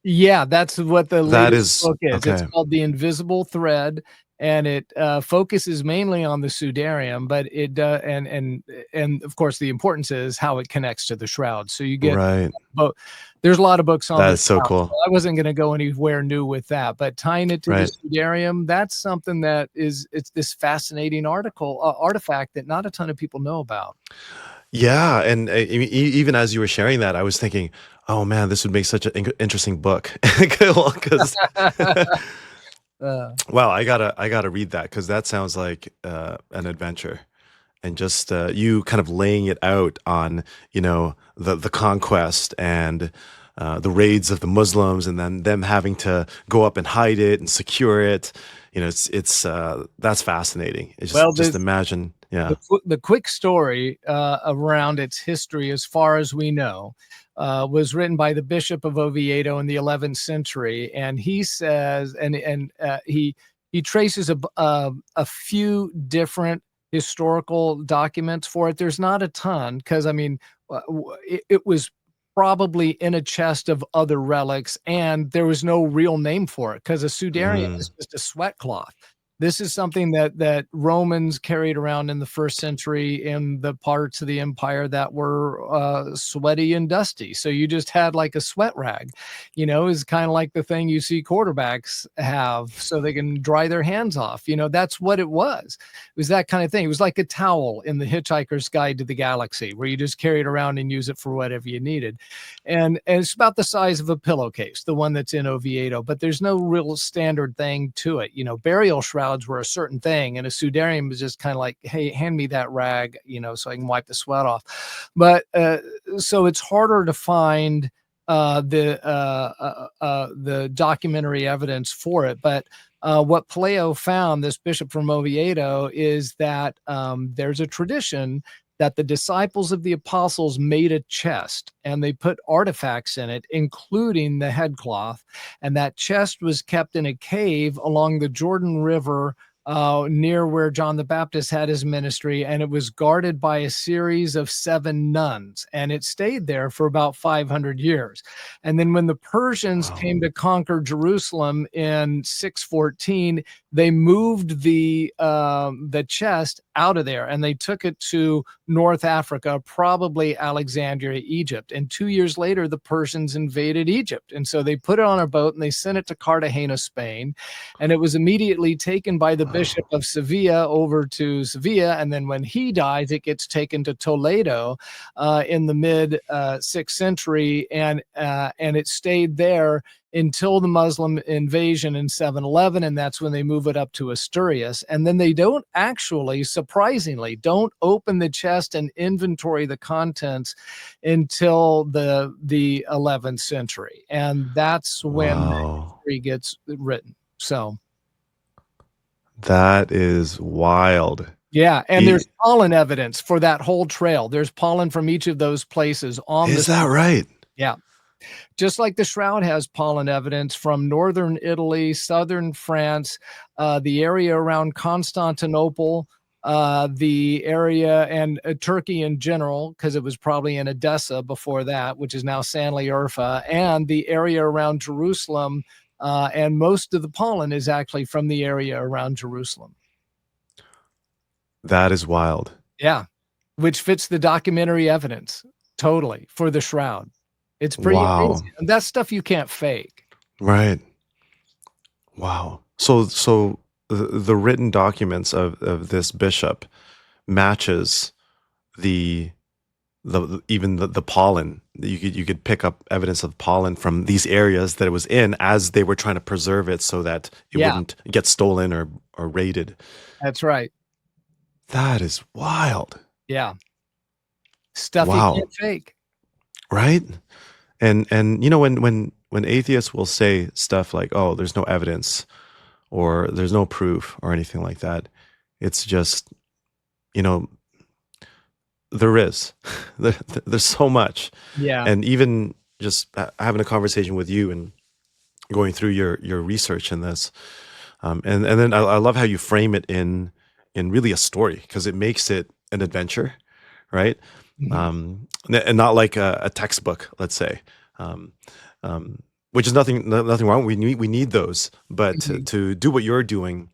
Yeah, that's what the That latest is book is. It's okay. called The Invisible Thread, and it focuses mainly on the Sudarium, but and of course the importance is how it connects to the shroud. So you get Right. both. There's a lot of books on That the is so shroud, so cool. I wasn't going to go anywhere new with that. But tying it to the Right. Sudarium, that's something that it's this fascinating artifact that not a ton of people know about. Yeah, and even as you were sharing that, I was thinking, "Oh man, this would make such an interesting book." Because Uh, wow, I gotta read that because that sounds like an adventure, and just you kind of laying it out on the conquest and the raids of the Muslims, and then them having to go up and hide it and secure it. It's that's fascinating. It's well, just imagine, yeah. the quick story around its history, as far as we know, was written by the Bishop of Oviedo in the 11th century, and he says, he traces a few different historical documents for it. There's not a ton because I mean, it was probably in a chest of other relics, and there was no real name for it because a Sudarium Mm. is just a sweat cloth. This is something that Romans carried around in the 1st century in the parts of the empire that were sweaty and dusty. So you just had like a sweat rag, is kind of like the thing you see quarterbacks have so they can dry their hands off. That's what it was. It was that kind of thing. It was like a towel in the Hitchhiker's Guide to the Galaxy, where you just carry it around and use it for whatever you needed. And it's about the size of a pillowcase, the one that's in Oviedo, but there's no real standard thing to it. Burial shrouds were a certain thing, and a Sudarium was just kind of like, hey, hand me that rag, so I can wipe the sweat off. But so it's harder to find the documentary evidence for it. But what Paleo found, this bishop from Oviedo, is that there's a tradition that the disciples of the apostles made a chest and they put artifacts in it, including the headcloth. And that chest was kept in a cave along the Jordan River near where John the Baptist had his ministry. And it was guarded by a series of 7 nuns. And it stayed there for about 500 years. And then when the Persians Wow. came to conquer Jerusalem in 614, they moved the chest out of there and they took it to North Africa, probably Alexandria, Egypt. And 2 years later, the Persians invaded Egypt. And so they put it on a boat and they sent it to Cartagena, Spain. And it was immediately taken by the Bishop of Sevilla over to Sevilla. And then when he dies, it gets taken to Toledo in the mid 6th century. And it stayed there until the Muslim invasion in 711, and that's when they move it up to Asturias. And then they don't actually, surprisingly, don't open the chest and inventory the contents until the 11th century. And that's when the Wow. history gets written. So That is wild. yeah, and E there's pollen evidence for that whole trail. There's pollen from each of those places on the Is that right? yeah. Just like the shroud has pollen evidence from northern Italy, southern France, the area around Constantinople, the area and Turkey in general, because it was probably in Edessa before that, which is now Sanliurfa, and the area around Jerusalem. And most of the pollen is actually from the area around Jerusalem. That is wild. Yeah, which fits the documentary evidence totally for the shroud. It's pretty Wow. amazing. And that's stuff you can't fake. Right. Wow. So the written documents of this bishop matches the even the pollen. You could pick up evidence of pollen from these areas that it was in as they were trying to preserve it so that it Yeah, wouldn't get stolen or raided. that's right. That is wild. Yeah. Stuff you Wow. can't fake. Right? And when atheists will say stuff like, "Oh, there's no evidence," or there's no proof or anything like that. It's just, you know, there is. There's so much. Yeah. And even just having a conversation with you and going through your research in this, and then I love how you frame it in really a story, because it makes it an adventure, right? Mhm. And not like a textbook, let's say, um, which is nothing wrong. We need those, but Mhm. to do what you're doing,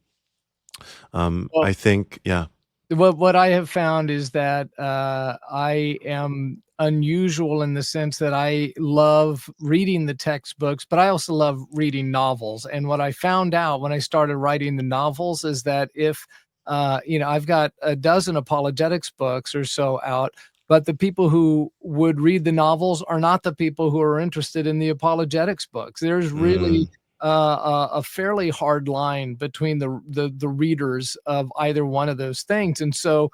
Well, I think, yeah. what I have found is that, I am unusual in the sense that I love reading the textbooks, but I also love reading novels, and what I found out when I started writing the novels is that if, I've got a dozen apologetics books or so out, but the people who would read the novels are not the people who are interested in the apologetics books. There's really Mm, a fairly hard line between the readers of either one of those things. And so,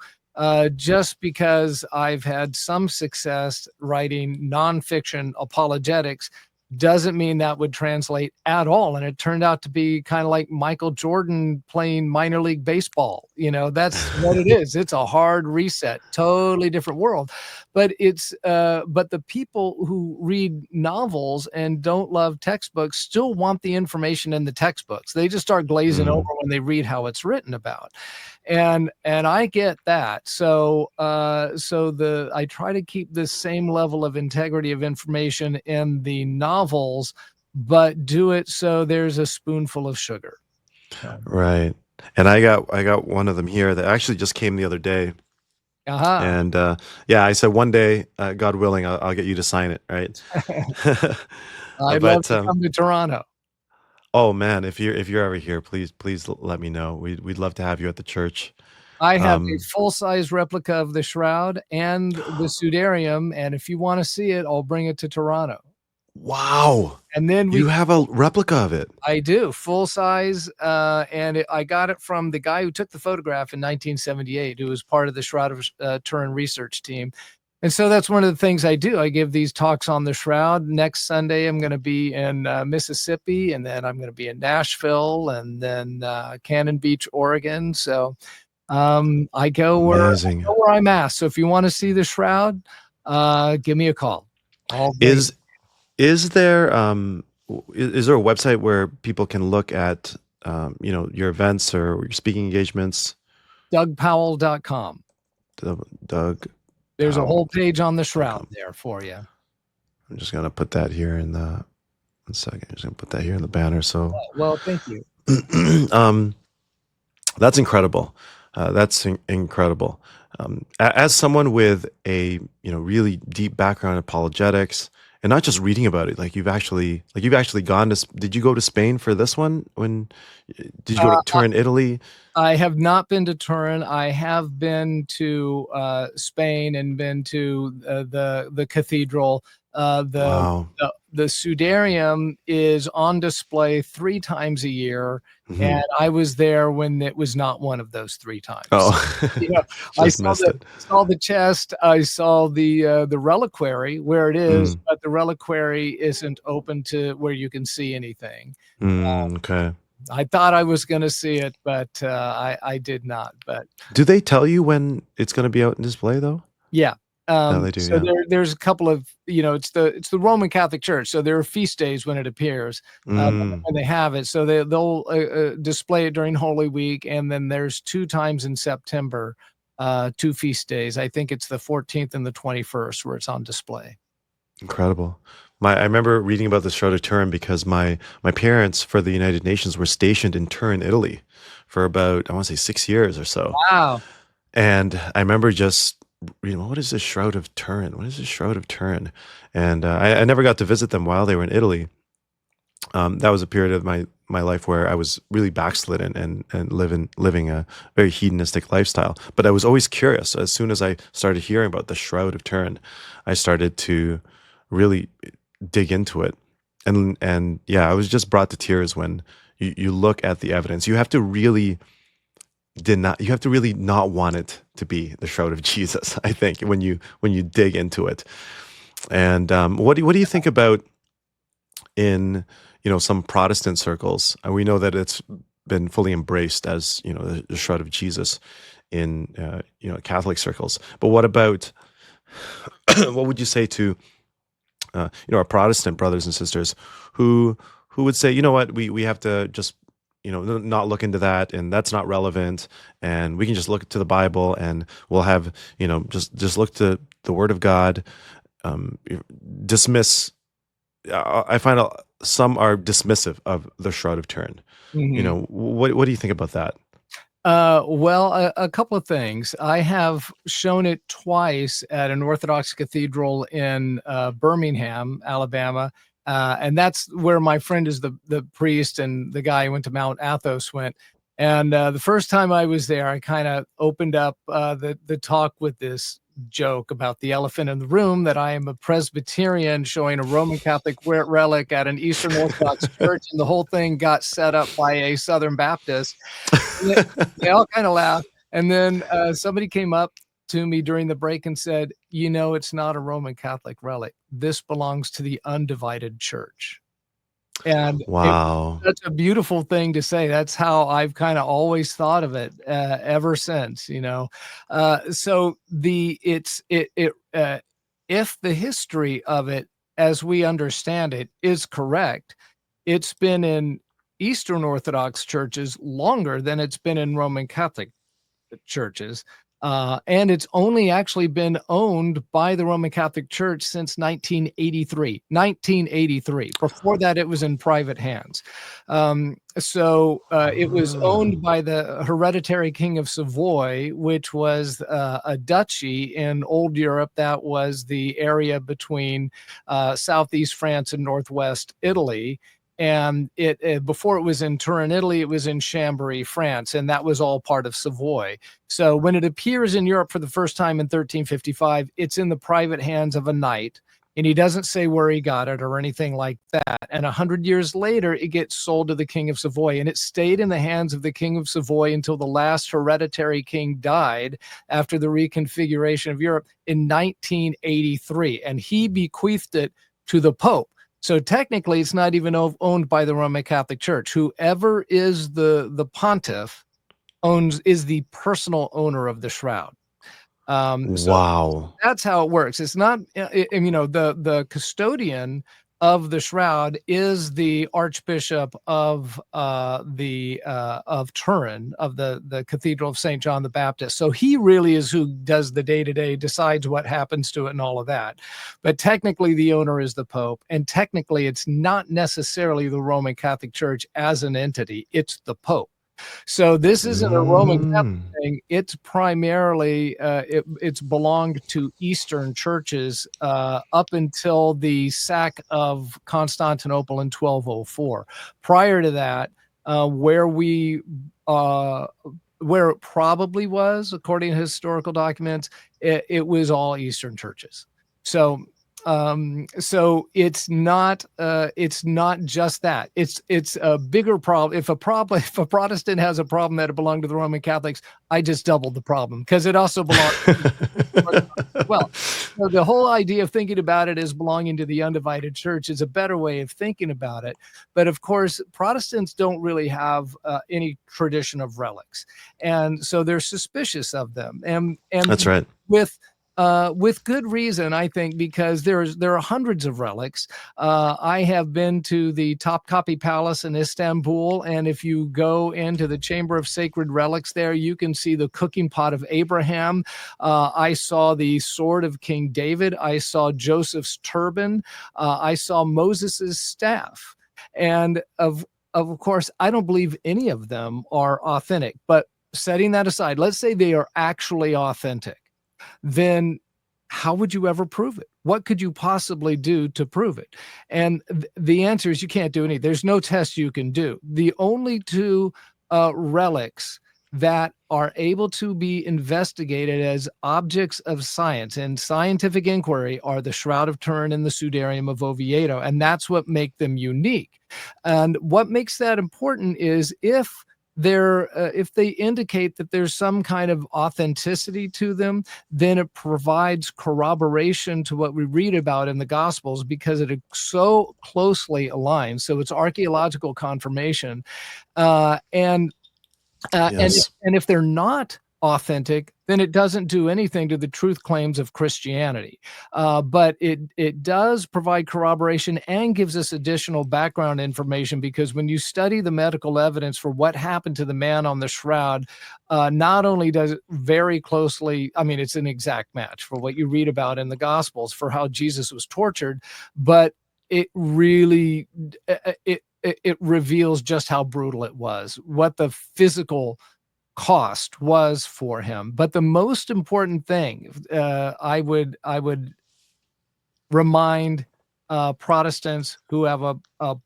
just because I've had some success writing nonfiction apologetics doesn't mean that would translate at all. And it turned out to be kind of like Michael Jordan playing minor league baseball. That's what it is. It's a hard reset, totally different world. But the people who read novels and don't love textbooks still want the information in the textbooks. They just start glazing over mm, when they read how it's written about. And I get that. So I try to keep this same level of integrity of information in the novels, but do it so there's a spoonful of sugar. So, right. And I got one of them here that actually just came the other day. aha. And yeah, I said one day, God willing, I'll get you to sign it, right? I'd love But to come to Toronto. oh man, if you're ever here, please let me know. We'd love to have you at the church. I have a Um, full-size replica of the Shroud and the Sudarium, and if you wanna see it, I'll bring it to Toronto. wow, And then we you have a replica of it. I do, full size, I got it from the guy who took the photograph in 1978, who was part of the Shroud of Turin research team. And so that's one of the things I do. I give these talks on the Shroud. Next Sunday, I'm gonna be in, Mississippi, and then I'm gonna be in Nashville, and then, Cannon Beach, Oregon. So, I Amazing. go where I'm asked. So if you wanna see the Shroud, give me a call. I'll bring Is is there is there a website where people can look at your events or your speaking engagements? DougPowell.com. Doug There's a whole Powell. page on the dot Shroud com. there for you. I'm just gonna put that here in the 1 second. I'm just gonna put that here in the banner. So Well, thank you. um that's incredible. Incredible. As someone with a really deep background in apologetics, and not just reading about it, like you've actually gone to. Did you go to Spain for this one? Did you go to Uh, tour in Italy? I have not been to Turin. I have been to, Spain and been to, the cathedral. Uh, the Wow. the Sudarium is on display 3 times a year, Hmm. and I was there when it was not one of those 3 times. Oh, You know, I just missed it. saw the chest, I saw the reliquary where it is, Mm, but the reliquary isn't open to where you can see anything. okay. I thought I was gonna see it, but, I did not, but Do they tell you when it's going to be out in display though? yeah. Yeah, they do. So Yeah. there's a couple of, it's the Roman Catholic Church, so there are feast days when it appears, Mm, when they have it, so they'll, display it during Holy Week, and then there's 2 times in September, 2 feast days. I think it's the 14th and the 21st where it's on display. incredible. I remember reading about the Shroud of Turin because my parents for the United Nations were stationed in Turin, Italy, for about I want to say 6 years or so. Wow. And I remember just what is this Shroud of Turin? What is this Shroud of Turin? And I never got to visit them while they were in Italy. That was a period of my life where I was really backslidden and living a very hedonistic lifestyle. But I was always curious. As soon as I started hearing about the Shroud of Turin, I started to really dig into it. And yeah, I was just brought to tears when you look at the evidence. You have to really not want it to be the Shroud of Jesus, I think, when you dig into it. And what do you think about in some Protestant circles? And we know that it's been fully embraced as, the shroud of Jesus in Catholic circles. But what about what would you say to our Protestant brothers and sisters who would say, you know what, we have to just not look into that, and that's not relevant, and we can just look to the Bible, and we'll have just look to the Word of God. Dismiss. I find some are dismissive of the Shroud of Turin. Mhm. What do you think about that? Well, a couple of things. I have shown it twice at an Orthodox cathedral in Birmingham, Alabama, and that's where my friend is the priest, and the guy who went to Mount Athos went. And the first time I was there, I kind of opened up the talk with this joke about the elephant in the room, that I am a Presbyterian showing a Roman Catholic relic at an Eastern Orthodox church, and the whole thing got set up by a Southern Baptist. They all kind of laughed. And then somebody came up to me during the break and said, it's not a Roman Catholic relic. This belongs to the undivided church. And it Wow. such a beautiful thing to say. That's how I've kind of always thought of it ever since, So if the history of it, as we understand it, is correct, it's been in Eastern Orthodox churches longer than it's been in Roman Catholic churches. And it's only actually been owned by the Roman Catholic Church since 1983. 1983. Before that, it was in private hands. It was owned by the hereditary King of Savoy, which was a duchy in old Europe. That was the area between southeast France and northwest Italy. And before it was in Turin, Italy, it was in Chambéry, France, and that was all part of Savoy. So when it appears in Europe for the first time in 1355, it's in the private hands of a knight, and he doesn't say where he got it or anything like that. And 100 years later, it gets sold to the King of Savoy, and it stayed in the hands of the King of Savoy until the last hereditary king died after the reconfiguration of Europe in 1983, and he bequeathed it to the Pope. So technically, it's not even owned by the Roman Catholic Church. Whoever is the pontiff is the personal owner of the shroud. So Wow. that's how it works. It's not, the custodian of the shroud is the Archbishop of Turin, of the Cathedral of St. John the Baptist. So he really is who does the day-to-day, decides what happens to it and all of that. But technically the owner is the Pope, and technically it's not necessarily the Roman Catholic Church as an entity, it's the Pope. So this isn't a Roman Catholic thing. It's primarily it's belonged to Eastern churches up until the sack of Constantinople in 1204. Prior to that, where it probably was, according to historical documents, it was all Eastern churches. So it's not just that. It's a bigger problem. If a Protestant has a problem that it belonged to the Roman Catholics, I just doubled the problem, because it also belongs. Well, so the whole idea of thinking about it as belonging to the undivided church is a better way of thinking about it. But of course, Protestants don't really have any tradition of relics, and so they're suspicious of them. And That's right. With good reason, I think, because there are hundreds of relics. I have been to the Topkapi Palace in Istanbul, and if you go into the Chamber of Sacred Relics there, you can see the cooking pot of Abraham. I saw the sword of King David. I saw Joseph's turban. I saw Moses's staff. And of course, I don't believe any of them are authentic. But setting that aside, let's say they are actually authentic. Then how would you ever prove it? What could you possibly do to prove it? And the answer is you can't do anything. There's no test you can do. The only two relics that are able to be investigated as objects of science and scientific inquiry are the Shroud of Turin and the Sudarium of Oviedo. And that's what make them unique. And what makes that important is if if they indicate that there's some kind of authenticity to them, then it provides corroboration to what we read about in the Gospels, because it so closely aligns. So it's archaeological confirmation. And Yes. if they're not authentic, then it doesn't do anything to the truth claims of Christianity. But it does provide corroboration and gives us additional background information, because when you study the medical evidence for what happened to the man on the shroud, not only does it very closely, I mean, it's an exact match for what you read about in the Gospels for how Jesus was tortured, but it really, it reveals just how brutal it was, what the physical cost was for him. But the most important thing, I would remind Protestants who have a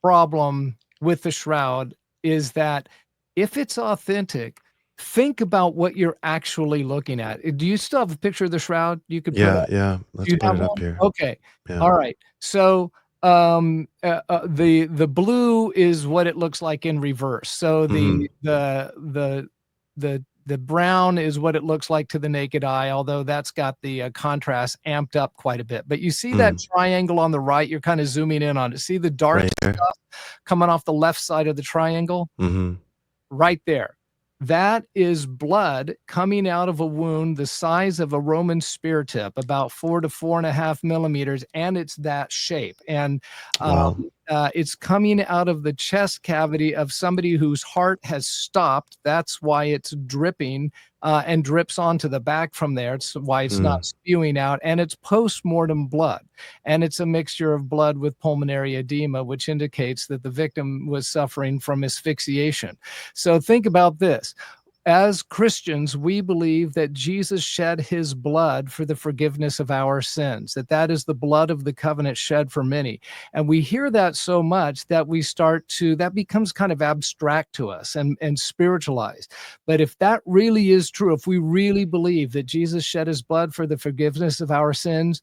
problem with the shroud, is that if it's authentic, think about what you're actually looking at. Do you still have a picture of the shroud you could put Yeah, up? yeah. Do Let's you put have it up one? here. Okay. Yeah. All right. So the blue is what it looks like in reverse. So Mhm. the brown is what it looks like to the naked eye, although that's got the contrast amped up quite a bit. But you see that Mm. triangle on the right? You're kind of zooming in on it. See the dark Right there. stuff coming off the left side of the triangle? Mhm. Right there. That is blood coming out of a wound the size of a Roman spear tip, about 4 to 4.5 millimeters, and it's that shape. And Wow. it's coming out of the chest cavity of somebody whose heart has stopped. That's why it's dripping and drips onto the back from there. It's why it's Mm. not spewing out, and it's post-mortem blood. And it's a mixture of blood with pulmonary edema, which indicates that the victim was suffering from asphyxiation. So think about this. As Christians, we believe that Jesus shed his blood for the forgiveness of our sins, that is the blood of the covenant shed for many. And we hear that so much that that becomes kind of abstract to us and spiritualized. But if that really is true, if we really believe that Jesus shed his blood for the forgiveness of our sins,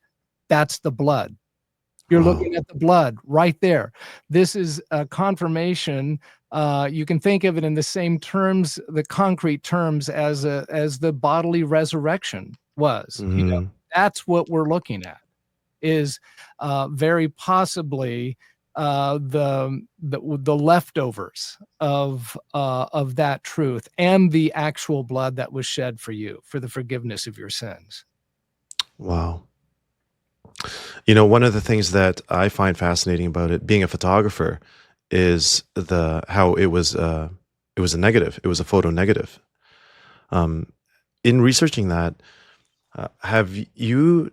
that's the blood. You're Wow. looking at the blood right there. This is a confirmation. You can think of it in the same terms, the concrete terms, as the bodily resurrection was. Mhm. That's what we're looking at. Is very possibly the leftovers of that truth and the actual blood that was shed for you for the forgiveness of your sins. Wow. You know, one of the things that I find fascinating about it, being a photographer, is how it was a negative. It was a photo negative. Um, in researching that, have you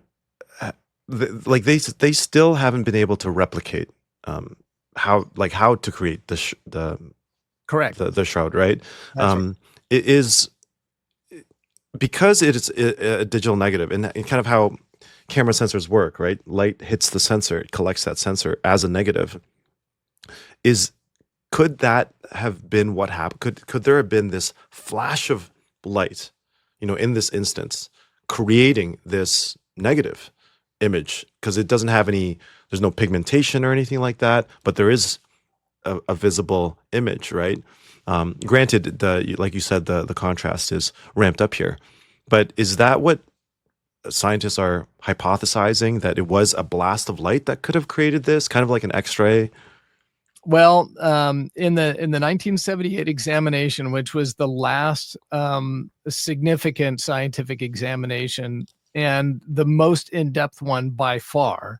like they still haven't been able to replicate how to create Correct. the shroud, right? That's right. It is because it is a digital negative, and kind of how camera sensors work, right? Light hits the sensor, it collects that sensor as a negative. Is Could that have been what happened? Could there have been this flash of light, in this instance, creating this negative image? Because it doesn't have there's no pigmentation or anything like that, but there is a visible image, right? Granted, like you said, the contrast is ramped up here, but is that what scientists are hypothesizing, that it was a blast of light that could have created this, kind of like an X-ray? Well, in the 1978 examination, which was the last significant scientific examination and the most in-depth one by far,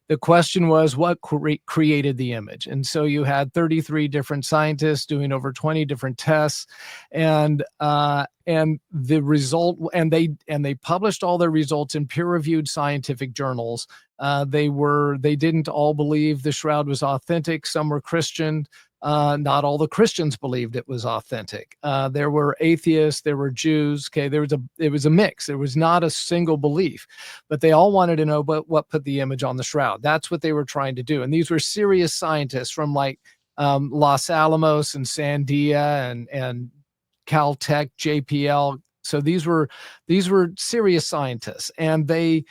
the question was what created the image. And so you had 33 different scientists doing over 20 different tests, and the result, and they published all their results in peer-reviewed scientific journals. They didn't all believe the shroud was authentic. Some were Christian. Not all the Christians believed it was authentic. There were atheists, there were Jews. Okay, it was a mix. There was not a single belief, but they all wanted to know what put the image on the shroud. That's what they were trying to do. And these were serious scientists from like Los Alamos and Sandia and Caltech, JPL. So these were serious scientists, and they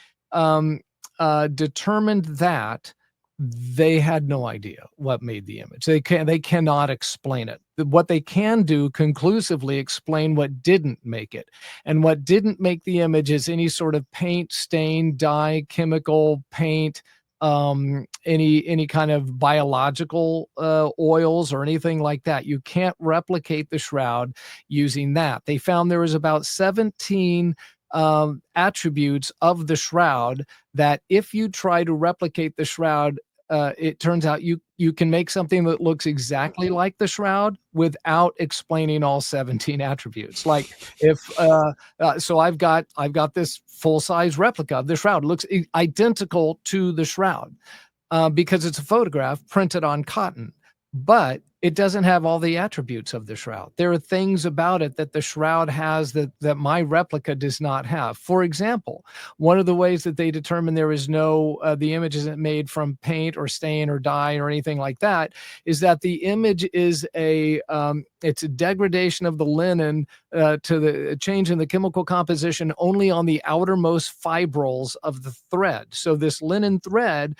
determined that they had no idea what made the image. They cannot explain it. What they can do conclusively explain what didn't make it. And what didn't make the image is any sort of paint, stain, dye, chemical, paint, any kind of biological oils or anything like that. You can't replicate the shroud using that. They found there was about 17 attributes of the shroud that if you try to replicate the shroud, it turns out you can make something that looks exactly like the shroud without explaining all 17 attributes. Like if so I've got this full-size replica of the shroud. It looks identical to the shroud because it's a photograph printed on cotton, but it doesn't have all the attributes of the shroud. There are things about it that the shroud has that my replica does not have. For example, one of the ways that they determine there is no, the image isn't made from paint or stain or dye or anything like that, is that the image is it's a degradation of the linen to the change in the chemical composition only on the outermost fibrils of the thread. So this linen thread,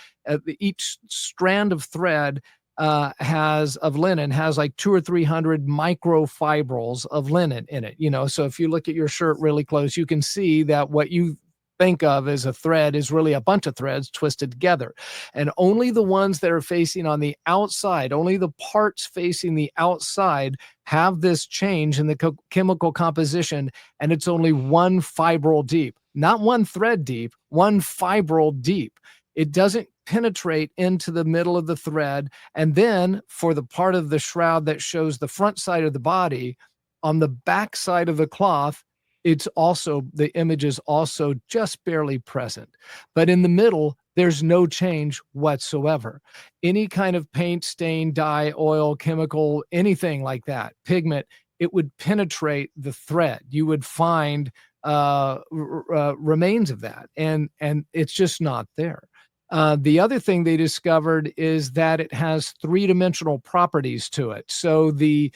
each strand of thread of linen has like 200 or 300 microfibrils of linen in it. So if you look at your shirt really close, you can see that what you think of as a thread is really a bunch of threads twisted together. And only the ones that are facing on the outside, only the parts facing the outside have this change in the chemical composition. And it's only one fibril deep, not one thread deep, one fibril deep. It doesn't penetrate into the middle of the thread. And then for the part of the shroud that shows the front side of the body, on the back side of the cloth, the image is also just barely present. But in the middle, there's no change whatsoever. Any kind of paint, stain, dye, oil, chemical, anything like that, pigment, it would penetrate the thread. You would find remains of that, and it's just not there. The other thing they discovered is that it has three-dimensional properties to it. So the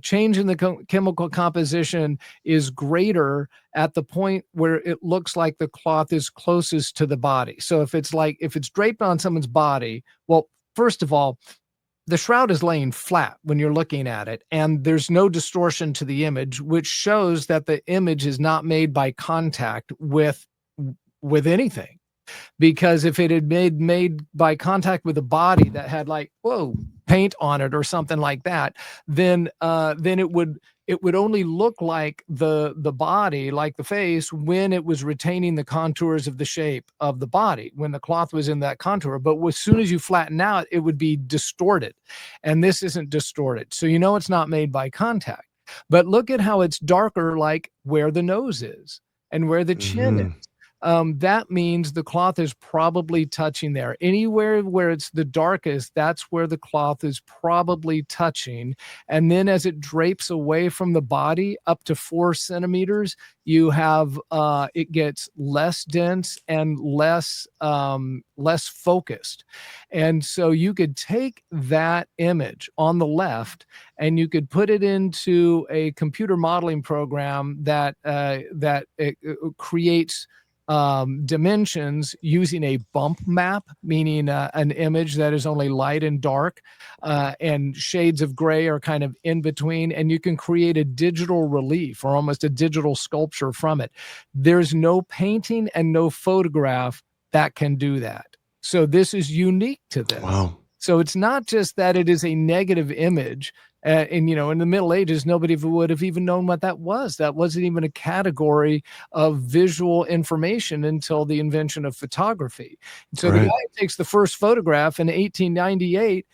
change in the chemical composition is greater at the point where it looks like the cloth is closest to the body. So if it's draped on someone's body, well, first of all, the shroud is laying flat when you're looking at it, and there's no distortion to the image, which shows that the image is not made by contact with anything. Because if it had made by contact with a body that had like, paint on it or something like that, then it would only look like the body, like the face, when it was retaining the contours of the shape of the body, when the cloth was in that contour. But as soon as you flatten out, it would be distorted. And this isn't distorted. So it's not made by contact. But look at how it's darker, like where the nose is and where the chin is. That means the cloth is probably touching there. Anywhere where it's the darkest, that's where the cloth is probably touching. And then as it drapes away from the body up to 4 centimeters, you have it gets less dense and less focused. And so you could take that image on the left and you could put it into a computer modeling program that creates dimensions using a bump map, meaning an image that is only light and dark, and shades of gray are kind of in between, and you can create a digital relief or almost a digital sculpture from it. There's no painting and no photograph that can do that. So this is unique to this. Wow. So it's not just that it is a negative image. In the Middle Ages, nobody would have even known what that was. That wasn't even a category of visual information until the invention of photography. So the guy takes the first photograph in 1898.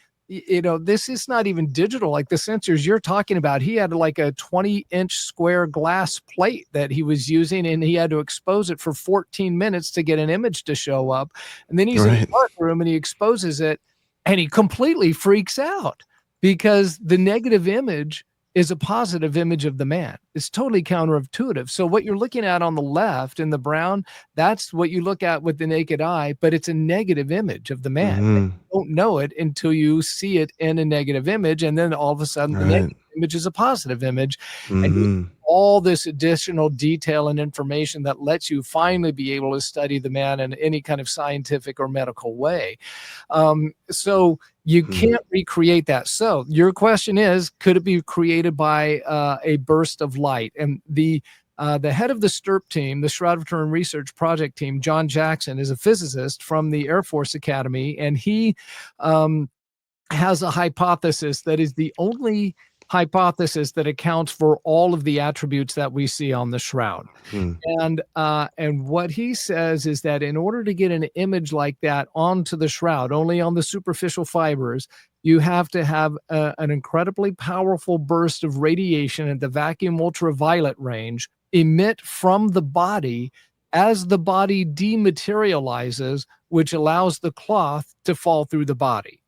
This is not even digital. Like the sensors you're talking about, he had like a 20-inch square glass plate that he was using, and he had to expose it for 14 minutes to get an image to show up. And then he's in the dark room and he exposes it, and he completely freaks out. Because the negative image is a positive image of the man. It's totally counterintuitive. So what you're looking at on the left in the brown, that's what you look at with the naked eye, but it's a negative image of the man. You don't know it until you see it in a negative image, and then all of a sudden the negative image is a positive image. And Mm-hmm. all this additional detail and information that lets you finally be able to study the man in any kind of scientific or medical way. So you can't recreate that. So your question is, could it be created by a burst of light? And the head of the STURP team, the Shroud of Turin Research Project team, John Jackson, is a physicist from the Air Force Academy, and he has a hypothesis that is the only hypothesis that accounts for all of the attributes that we see on the shroud. And what he says is that in order to get an image like that onto the shroud, only on the superficial fibers, you have to have an incredibly powerful burst of radiation at the vacuum ultraviolet range emit from the body as the body dematerializes, which allows the cloth to fall through the body.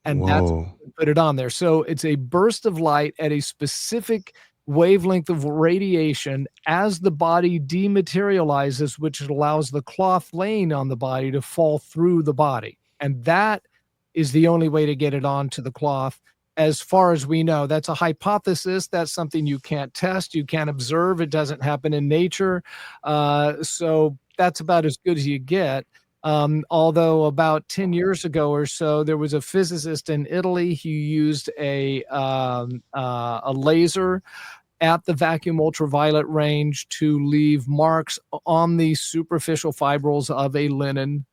And that's put it on there. So it's a burst of light at a specific wavelength of radiation as the body dematerializes, which allows the cloth laying on the body to fall through the body. And that is the only way to get it onto the cloth. As far as we know, that's a hypothesis. That's something you can't test. You can't observe. It doesn't happen in nature. So that's about as good as you get. Although about 10 years ago or so, there was a physicist in Italy who used a laser at the vacuum ultraviolet range to leave marks on the superficial fibrils of a linen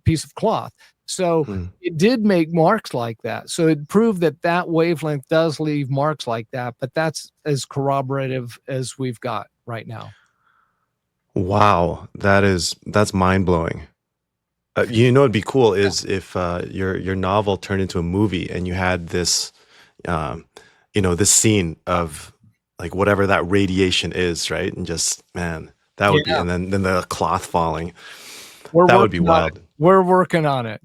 piece of cloth. So it did make marks like that. So it proved that that wavelength does leave marks like that, but that's as corroborative as we've got right now. Wow, that's mind blowing. It'd be cool is if your novel turned into a movie and you had this, this scene of like whatever that radiation is, right? And just that would be, and then the cloth falling. That would be wild. We're working on it.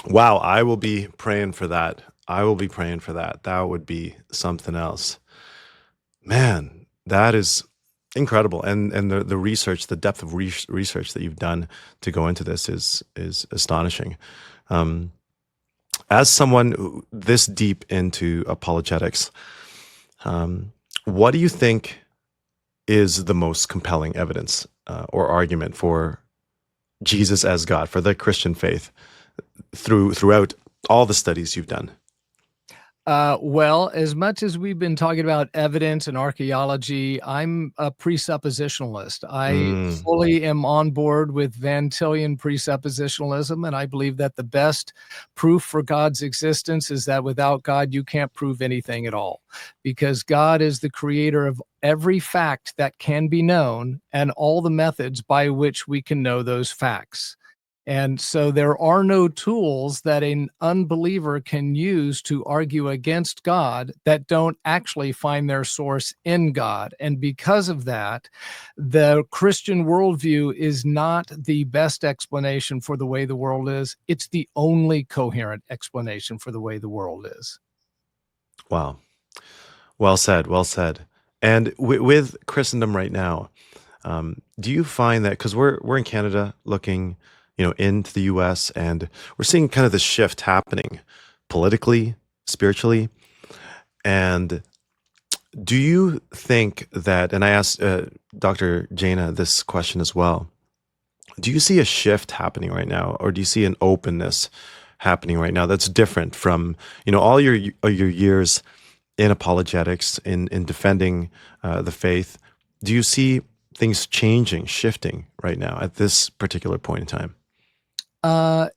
Wow, I will be praying for that. That would be something else. Man, that is incredible. And the research, the depth of research that you've done to go into this is astonishing. As someone this deep into apologetics, what do you think is the most compelling evidence or argument for Jesus as God, for the Christian faith throughout all the studies you've done? Well, as much as we've been talking about evidence and archaeology, I'm a presuppositionalist. I fully am on board with Van Tillian presuppositionalism, and I believe that the best proof for God's existence is that without God, you can't prove anything at all, because God is the creator of every fact that can be known and all the methods by which we can know those facts. And so there are no tools that an unbeliever can use to argue against God that don't actually find their source in God. And because of that, the Christian worldview is not the best explanation for the way the world is. It's the only coherent explanation for the way the world is. Wow. Well said. Well said. And with Christendom right now, do you find that, because we're in Canada looking into the US, and we're seeing kind of this shift happening politically, spiritually. And do you think that, and I asked Dr. Jaina this question as well, do you see a shift happening right now, or do you see an openness happening right now that's different from, all your years in apologetics, in defending the faith? Do you see things changing, shifting right now at this particular point in time?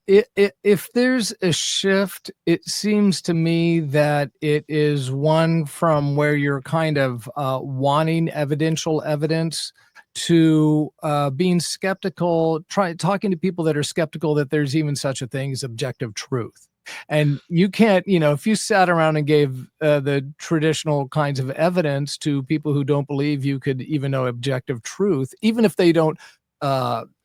If there's a shift, it seems to me that it is one from where you're kind of wanting evidential evidence to being skeptical, talking to people that are skeptical that there's even such a thing as objective truth. And you can't, if you sat around and gave the traditional kinds of evidence to people who don't believe you could even know objective truth, even if they don't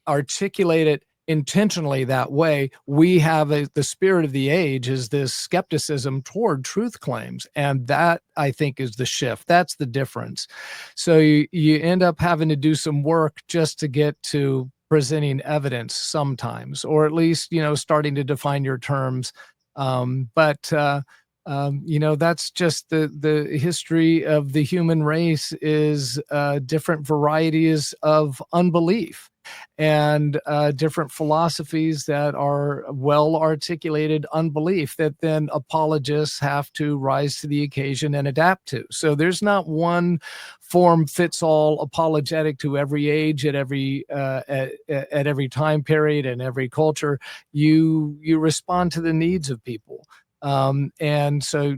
articulate it intentionally that way, we have the spirit of the age is this skepticism toward truth claims. And that, I think, is the shift. That's the difference. So you end up having to do some work just to get to presenting evidence sometimes, or at least, starting to define your terms. But That's just the history of the human race is different varieties of unbelief and different philosophies that are well articulated unbelief that then apologists have to rise to the occasion and adapt to. So there's not one form fits all apologetic to every age at every time period and every culture. You respond to the needs of people. And so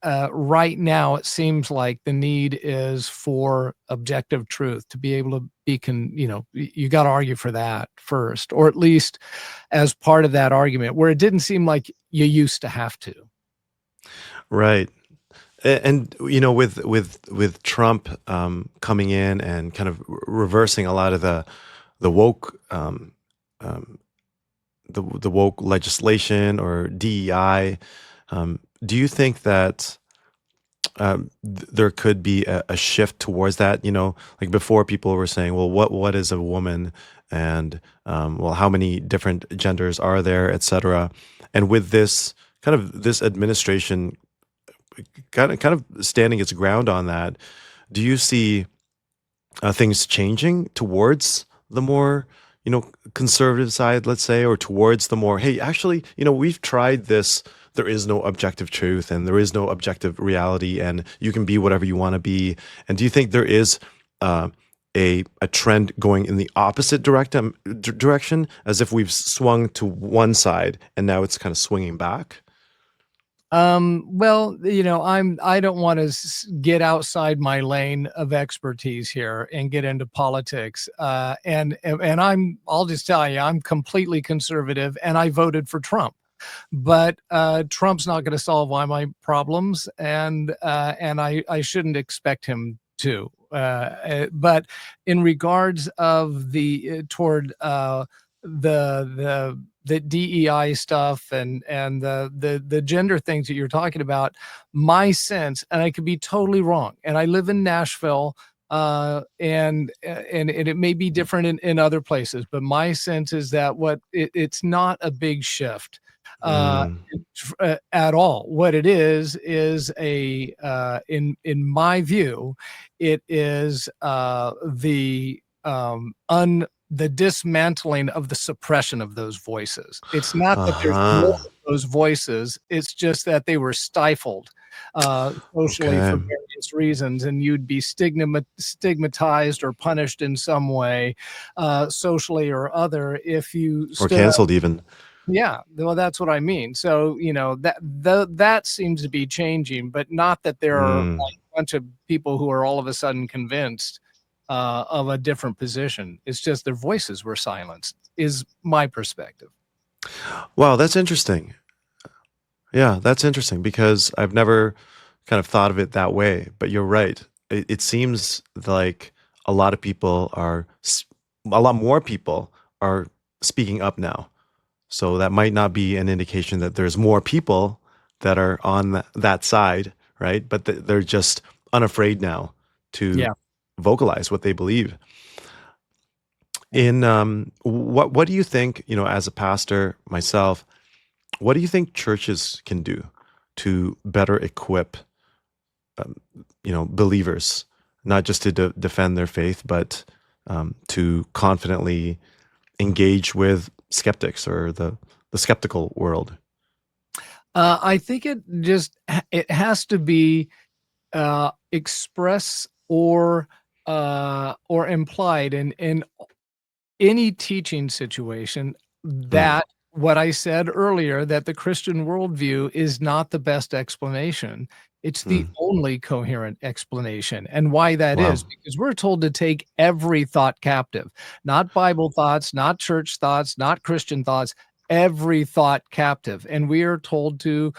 right now, it seems like the need is for objective truth to be able to you got to argue for that first, or at least as part of that argument, where it didn't seem like you used to have to. Right. And with Trump coming in and kind of reversing a lot of the woke the woke legislation or DEI, do you think that there could be a shift towards that? Like before, people were saying, "Well, what is a woman?" and well, how many different genders are there, etc. And with this administration kind of standing its ground on that, do you see things changing towards the more conservative side, let's say, or towards the more, hey, actually, we've tried this. There is no objective truth and there is no objective reality, and you can be whatever you want to be. And do you think there is a trend going in the opposite direction, as if we've swung to one side and now it's kind of swinging back? Well, I don't want to get outside my lane of expertise here and get into politics. And I'll just tell you, I'm completely conservative and I voted for Trump. But Trump's not going to solve all my problems, and I shouldn't expect him to. But in regards of toward the DEI stuff and the gender things that you're talking about, my sense, and I could be totally wrong, and I live in Nashville, and it may be different in other places, but my sense is that it's not a big shift Mm. at all. What it is in my view, it is the dismantling of the suppression of those voices. It's not that there's more Uh-huh. of those voices, it's just that they were stifled socially Okay. for various reasons, and you'd be stigmatized or punished in some way, socially or other, if you Or stood up. canceled even. Yeah, well, that's what I mean. So, that seems to be changing, but not that there are Mm. a bunch of people who are all of a sudden convinced of a different position. It's just their voices were silenced, is my perspective. Wow, that's interesting. Yeah, that's interesting because I've never kind of thought of it that way. But you're right. It seems like a lot of people a lot more people are speaking up now. So that might not be an indication that there's more people that are on that side, right? But they're just unafraid now to Yeah. vocalize what they believe. Yeah. What do you think, as a pastor myself, what do you think churches can do to better equip, um, believers, not just to defend their faith, but to confidently engage with skeptics or the skeptical world? I think it has to be express or implied in any teaching situation Mm, that what I said earlier, that the Christian worldview is not the best explanation. It's the mm. only coherent explanation. And why that Wow. is, because we're told to take every thought captive, not Bible thoughts, not church thoughts, not Christian thoughts, every thought captive. And we are told to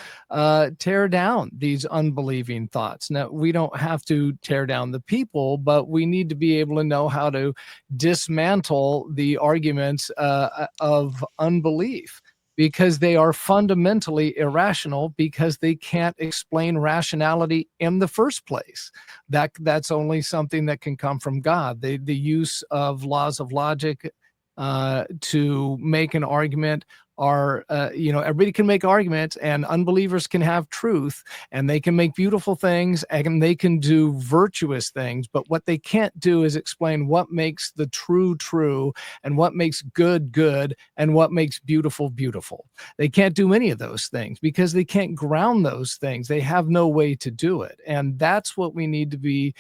tear down these unbelieving thoughts. Now, we don't have to tear down the people, but we need to be able to know how to dismantle the arguments of unbelief, because they are fundamentally irrational, because they can't explain rationality in the first place. That's only something that can come from God. The use of laws of logic to make an argument everybody can make arguments, and unbelievers can have truth, and they can make beautiful things, and they can do virtuous things. But what they can't do is explain what makes the true true, and what makes good good, and what makes beautiful beautiful. They can't do any of those things because they can't ground those things. They have no way to do it. And that's what we need to be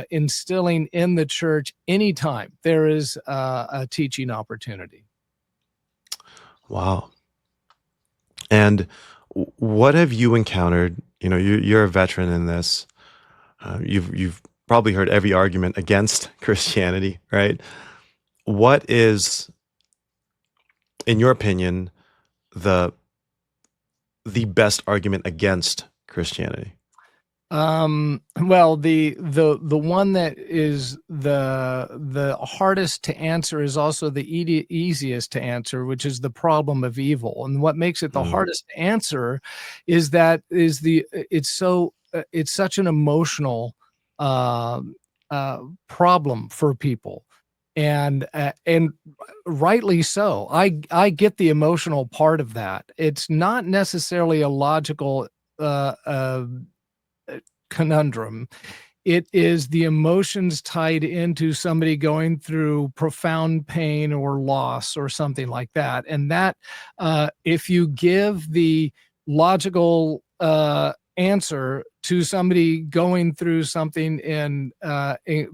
instilling in the church anytime there is a teaching opportunity. Wow. And what have you encountered? You're a veteran in this. You've probably heard every argument against Christianity, right? What is, in your opinion, the best argument against Christianity? Well, the one that is the hardest to answer is also the easiest to answer, which is the problem of evil. And what makes it the hardest to answer is that it's such an emotional problem for people. And rightly so. I get the emotional part of that. It's not necessarily a logical conundrum. It is the emotions tied into somebody going through profound pain or loss or something like that. And that, if you give the logical answer to somebody going through something in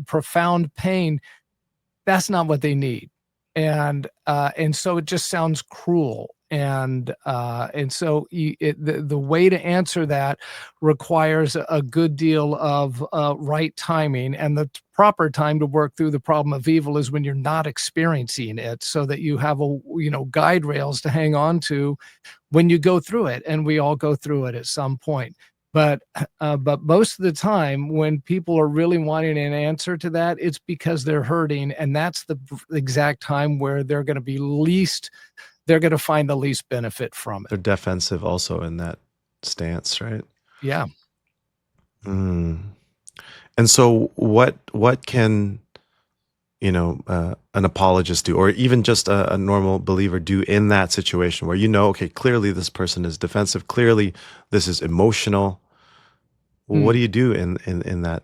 profound pain, that's not what they need. And so it just sounds cruel. And so the way to answer that requires a good deal of right timing, and the proper time to work through the problem of evil is when you're not experiencing it, so that you have guide rails to hang on to when you go through it. And we all go through it at some point. But most of the time, when people are really wanting an answer to that, it's because they're hurting, and that's the exact time where they're going to find the least benefit from it. They're defensive also in that stance, right? Yeah. And so what can an apologist do, or even just a normal believer do in that situation where okay, clearly this person is defensive, clearly this is emotional? What do you do in that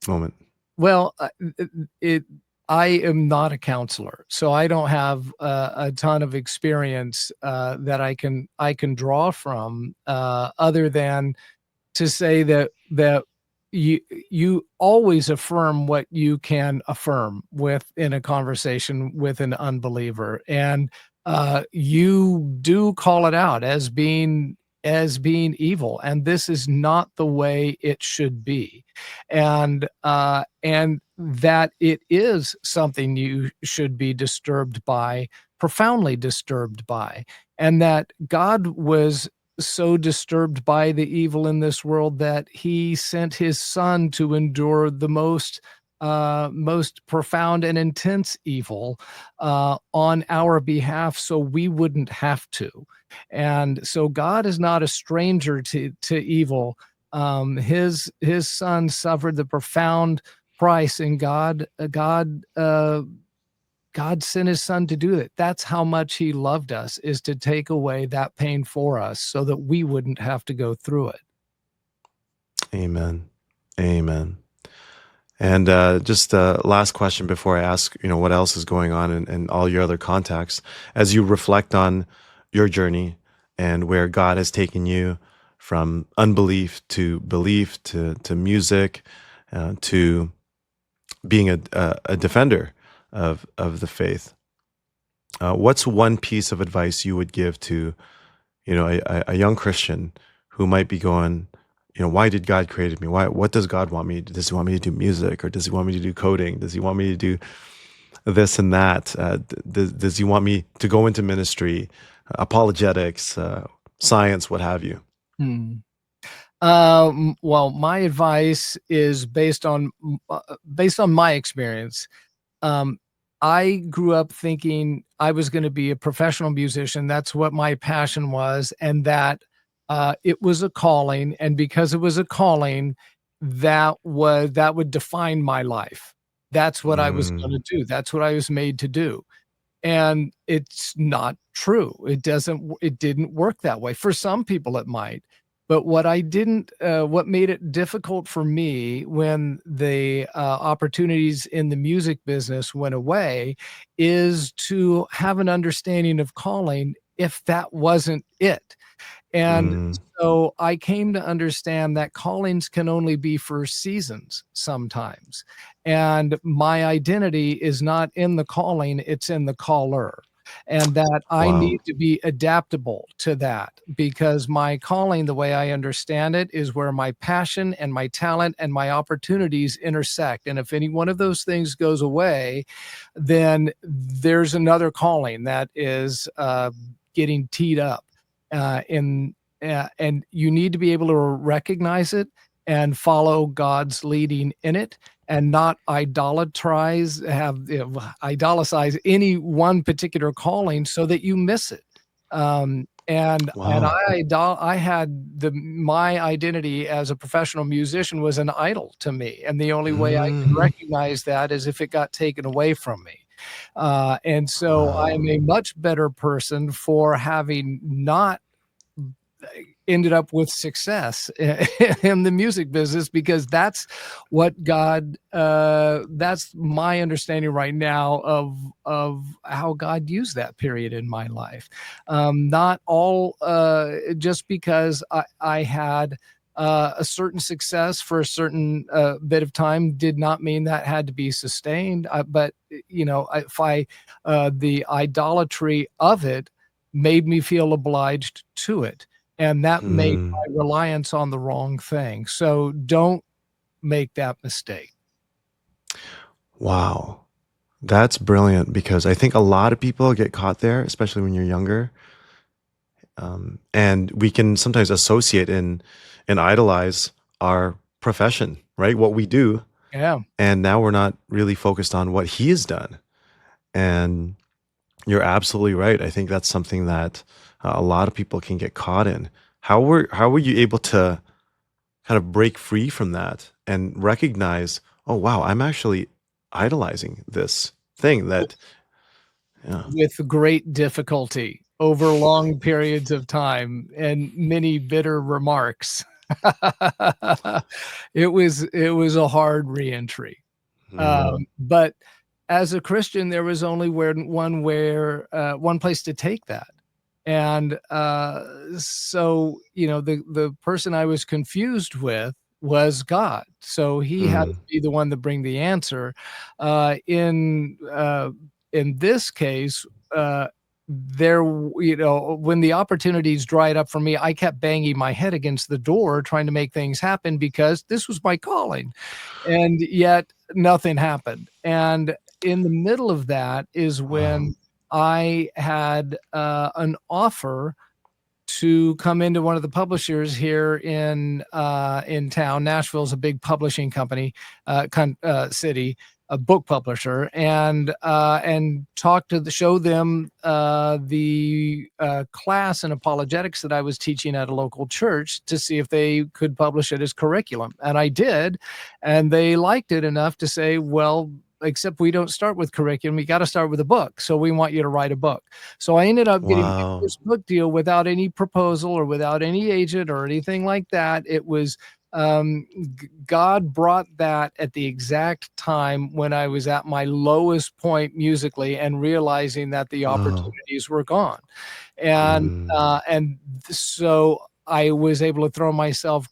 moment? Well, I am not a counselor, so I don't have a ton of experience that I can draw from, other than to say that you always affirm what you can affirm in a conversation with an unbeliever, and you do call it out as being evil, and this is not the way it should be, and that it is something you should be disturbed by, profoundly disturbed by, and that God was so disturbed by the evil in this world that he sent his son to endure the most profound and intense evil on our behalf, so we wouldn't have to. And so God is not a stranger to evil. His son suffered the profound price, and God sent his son to do it. That's how much he loved us, is to take away that pain for us so that we wouldn't have to go through it. Amen. Amen. And just last question before I ask, what else is going on in all your other contacts, as you reflect on your journey and where God has taken you from unbelief to belief to music, to being a defender of the faith. What's one piece of advice you would give to, a young Christian who might be going, why did God create me? What does God want me? Does he want me to do music, or does he want me to do coding? Does he want me to do this and that? Does he want me to go into ministry, apologetics, science, what have you? Well, my advice is based on my experience. I grew up thinking I was going to be a professional musician. That's what my passion was, and that it was a calling. And because it was a calling, that would define my life. That's what I was going to do. That's what I was made to do. And it's not true. It didn't work that way. For some people it might. But what made it difficult for me when the opportunities in the music business went away is to have an understanding of calling if that wasn't it. And Mm, so I came to understand that callings can only be for seasons sometimes. And my identity is not in the calling, it's in the caller. And that I wow. need to be adaptable to that, because my calling, the way I understand it, is where my passion and my talent and my opportunities intersect. And if any one of those things goes away, then there's another calling that is getting teed up in and you need to be able to recognize it and follow God's leading in it, and not idolatrize any one particular calling so that you miss it. And Wow. I had my identity as a professional musician was an idol to me, and the only way I can Mhm. recognize that is if it got taken away from me. And so I Wow. am a much better person for having not ended up with success in the music business, because that's what God that's my understanding right now of how God used that period in my life. Not all just because I had a certain success for a certain bit of time did not mean that had to be sustained. But if I the idolatry of it made me feel obliged to it, and that made Mm, my reliance on the wrong thing. So don't make that mistake. wow. That's brilliant because I think a lot of people get caught there, especially when you're younger. And we can sometimes associate and idolize our profession, right? What we do. Yeah. And now we're not really focused on what he has done. And you're absolutely right. I think that's something that a lot of people can get caught in. How were you able to kind of break free from that and recognize, oh wow, I'm actually idolizing this thing that, yeah. With great difficulty over long periods of time and many bitter remarks. It was a hard reentry. Mm, But as a Christian, there was only one place to take that. And so, the person I was confused with was God. So he had to mm, be the one to bring the answer. In this case, uh, when the opportunities dried up for me, I kept banging my head against the door trying to make things happen because this was my calling. And yet nothing happened. And in the middle of that is wow. when I had an offer to come into one of the publishers here in town. Nashville's a big publishing company, city, a book publisher, and show them the class in apologetics that I was teaching at a local church to see if they could publish it as curriculum. And I did, and they liked it enough to say, well, except we don't start with curriculum, we got to start with a book, so we want you to write a book. So I ended up getting my Wow. first book deal without any proposal or without any agent or anything like that. It was God brought that at the exact time when I was at my lowest point musically and realizing that the Oh. opportunities were gone. And Mm, so I was able to throw myself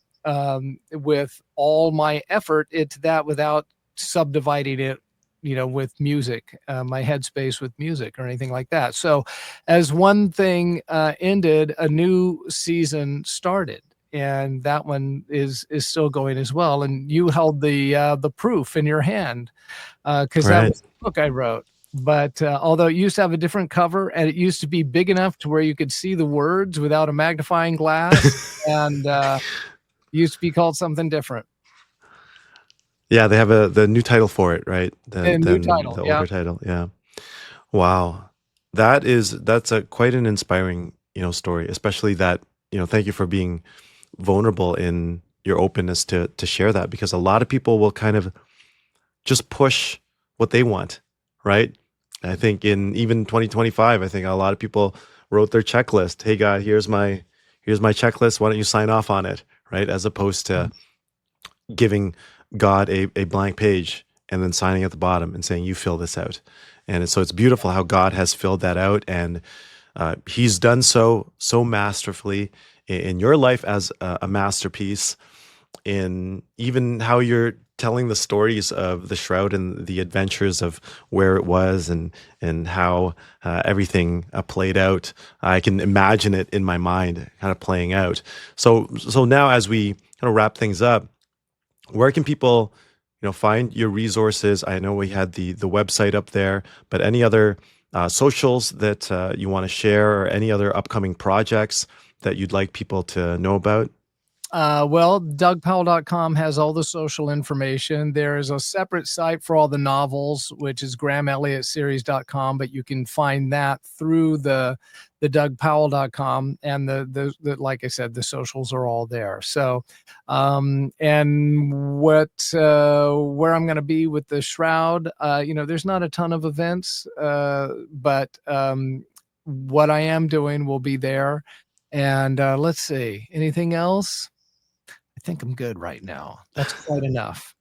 with all my effort into that without subdividing it, with music, my headspace with music or anything like that. So as one thing ended, a new season started. And that one is still going as well. And you held the proof in your hand, because that right. was the book I wrote. But although it used to have a different cover and it used to be big enough to where you could see the words without a magnifying glass, and used to be called something different. Yeah, they have the new title for it, right? And new Than title, the yeah. older title. Yeah. Wow. That's a quite an inspiring, story, especially that, thank you for being vulnerable in your openness to share that, because a lot of people will kind of just push what they want, right? I think in even 2025, I think a lot of people wrote their checklist. Hey, God, here's my checklist. Why don't you sign off on it, right? As opposed to giving God a blank page and then signing at the bottom and saying, you fill this out. And so it's beautiful how God has filled that out. And he's done so masterfully in your life as a masterpiece, in even how you're telling the stories of the Shroud and the adventures of where it was and how everything played out. I can imagine it in my mind kind of playing out. So now as we kind of wrap things up, where can people find your resources? I know we had the website up there, but any other socials that you want to share, or any other upcoming projects that you'd like people to know about? Well, DougPowell.com has all the social information. There is a separate site for all the novels, which is GrahamElliottSeries.com, but you can find that through the DougPowell.com, and the like I said, the socials are all there. So, and where I'm going to be with the Shroud, there's not a ton of events, but what I am doing will be there. And let's see, anything else? I think I'm good right now. That's quite enough.